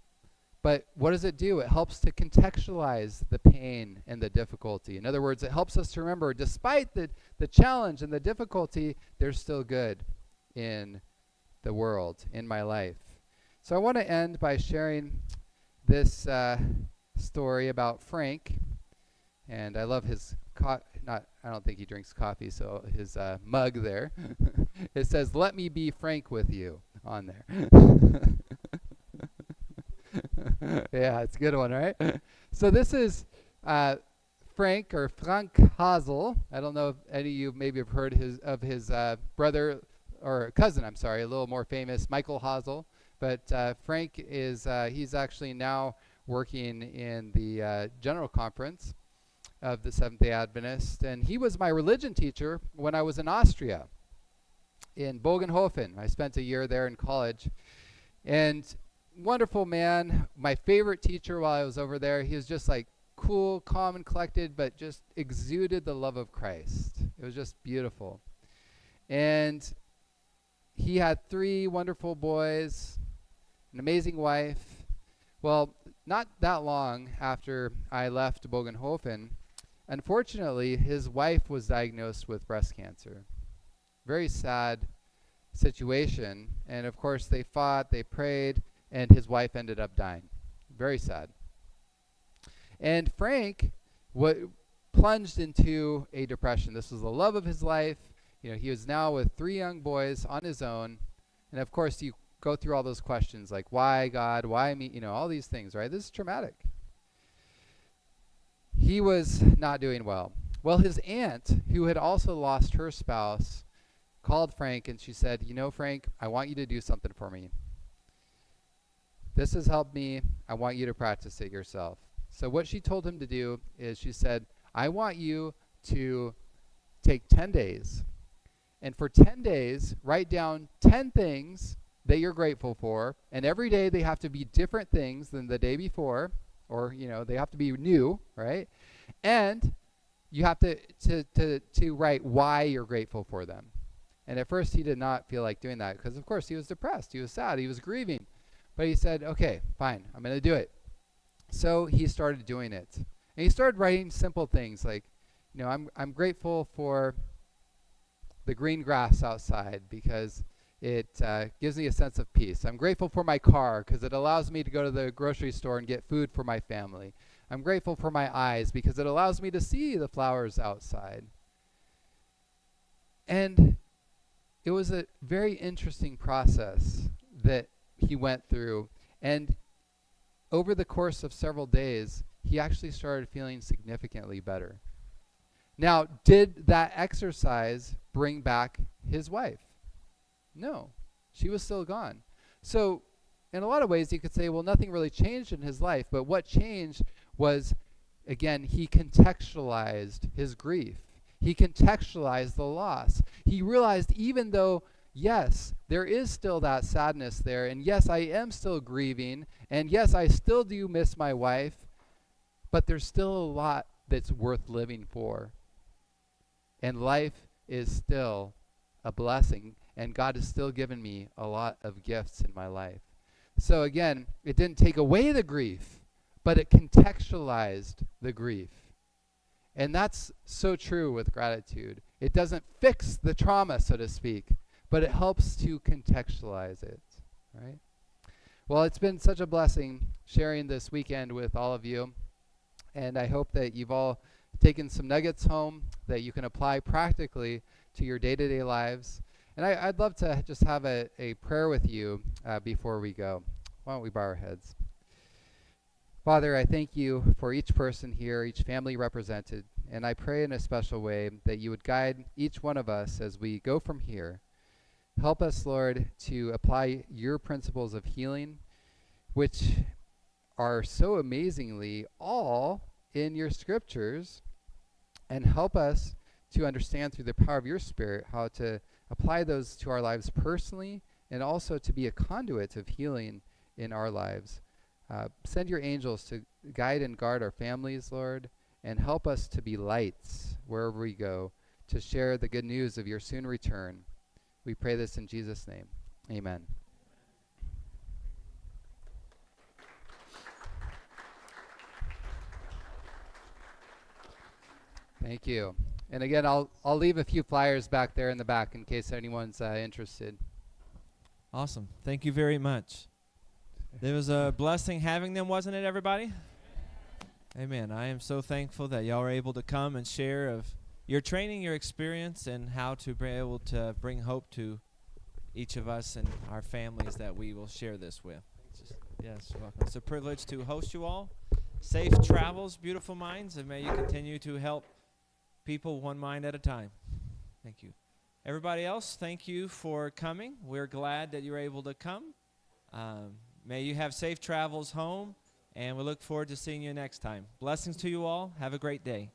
C: But what does it do? It helps to contextualize the pain and the difficulty. In other words, it helps us to remember, despite the challenge and the difficulty, there's still good in the world, in my life. So I want to end by sharing this story about Frank. And I love his I don't think he drinks coffee, so his mug there. It says, "Let me be frank with you," on there. Yeah, it's a good one, right? So this is Frank, or Frank Hazel. I don't know if any of you maybe have heard of his brother, or cousin, I'm sorry, a little more famous, Michael Hazel. But Frank is, he's actually now working in the General Conference of the Seventh-day Adventist. And he was my religion teacher when I was in Austria, in Bogenhofen. I spent a year there in college. And wonderful man, my favorite teacher while I was over there. He was just like cool, calm, and collected, but just exuded the love of Christ. It was just beautiful. And he had 3 wonderful boys, an amazing wife. Well, not that long after I left Bogenhofen, unfortunately, his wife was diagnosed with breast cancer. Very sad situation. And of course, they fought, they prayed, and his wife ended up dying. Very sad. And Frank plunged into a depression. This was the love of his life. He was now with 3 young boys on his own. And of course, you go through all those questions like, why God, why me, all these things, right? This is traumatic. He was not doing well. Well, his aunt, who had also lost her spouse, called Frank and she said, Frank, I want you to do something for me. This has helped me. I want you to practice it yourself. So what she told him to do is she said, I want you to take 10 days. And for 10 days, write down 10 things that you're grateful for. And every day they have to be different things than the day before. Or, they have to be new, right? And you have to write why you're grateful for them. And at first he did not feel like doing that because, of course, he was depressed. He was sad. He was grieving. But he said, okay, fine, I'm going to do it. So he started doing it. And he started writing simple things like, I'm grateful for the green grass outside because it gives me a sense of peace. I'm grateful for my car because it allows me to go to the grocery store and get food for my family. I'm grateful for my eyes because it allows me to see the flowers outside. And it was a very interesting process that he went through. And over the course of several days, he actually started feeling significantly better. Now, did that exercise bring back his wife? No, she was still gone. So in a lot of ways, you could say, well, nothing really changed in his life. But what changed was, again, he contextualized his grief. He contextualized the loss. He realized even though, yes, there is still that sadness there, and yes, I am still grieving, and yes, I still do miss my wife, but there's still a lot that's worth living for. And life is still a blessing, and God has still given me a lot of gifts in my life. So again, it didn't take away the grief, but it contextualized the grief. And that's so true with gratitude. It doesn't fix the trauma, so to speak, but it helps to contextualize it, right? Well, it's been such a blessing sharing this weekend with all of you, and I hope that you've all taken some nuggets home that you can apply practically to your day-to-day lives. And I'd love to just have a prayer with you before we go. Why don't we bow our heads? Father, I thank you for each person here, each family represented, and I pray in a special way that you would guide each one of us as we go from here. Help us, Lord, to apply your principles of healing, which are so amazingly all in your scriptures, and help us to understand through the power of your Spirit how to apply those to our lives personally and also to be a conduit of healing in our lives. Send your angels to guide and guard our families, Lord, and help us to be lights wherever we go, to share the good news of your soon return. We pray this in Jesus' name. Amen. Thank you. And again, I'll leave a few flyers back there in the back in case anyone's interested.
B: Awesome. Thank you very much. It was a blessing having them, wasn't it, everybody? Amen. I am so thankful that y'all were able to come and share of your training, your experience, and how to be able to bring hope to each of us and our families that we will share this with. Yes, welcome. It's a privilege to host you all. Safe travels, beautiful minds, and may you continue to help people one mind at a time. Thank you. Everybody else, thank you for coming. We're glad that you're able to come. May you have safe travels home, and we look forward to seeing you next time. Blessings to you all. Have a great day.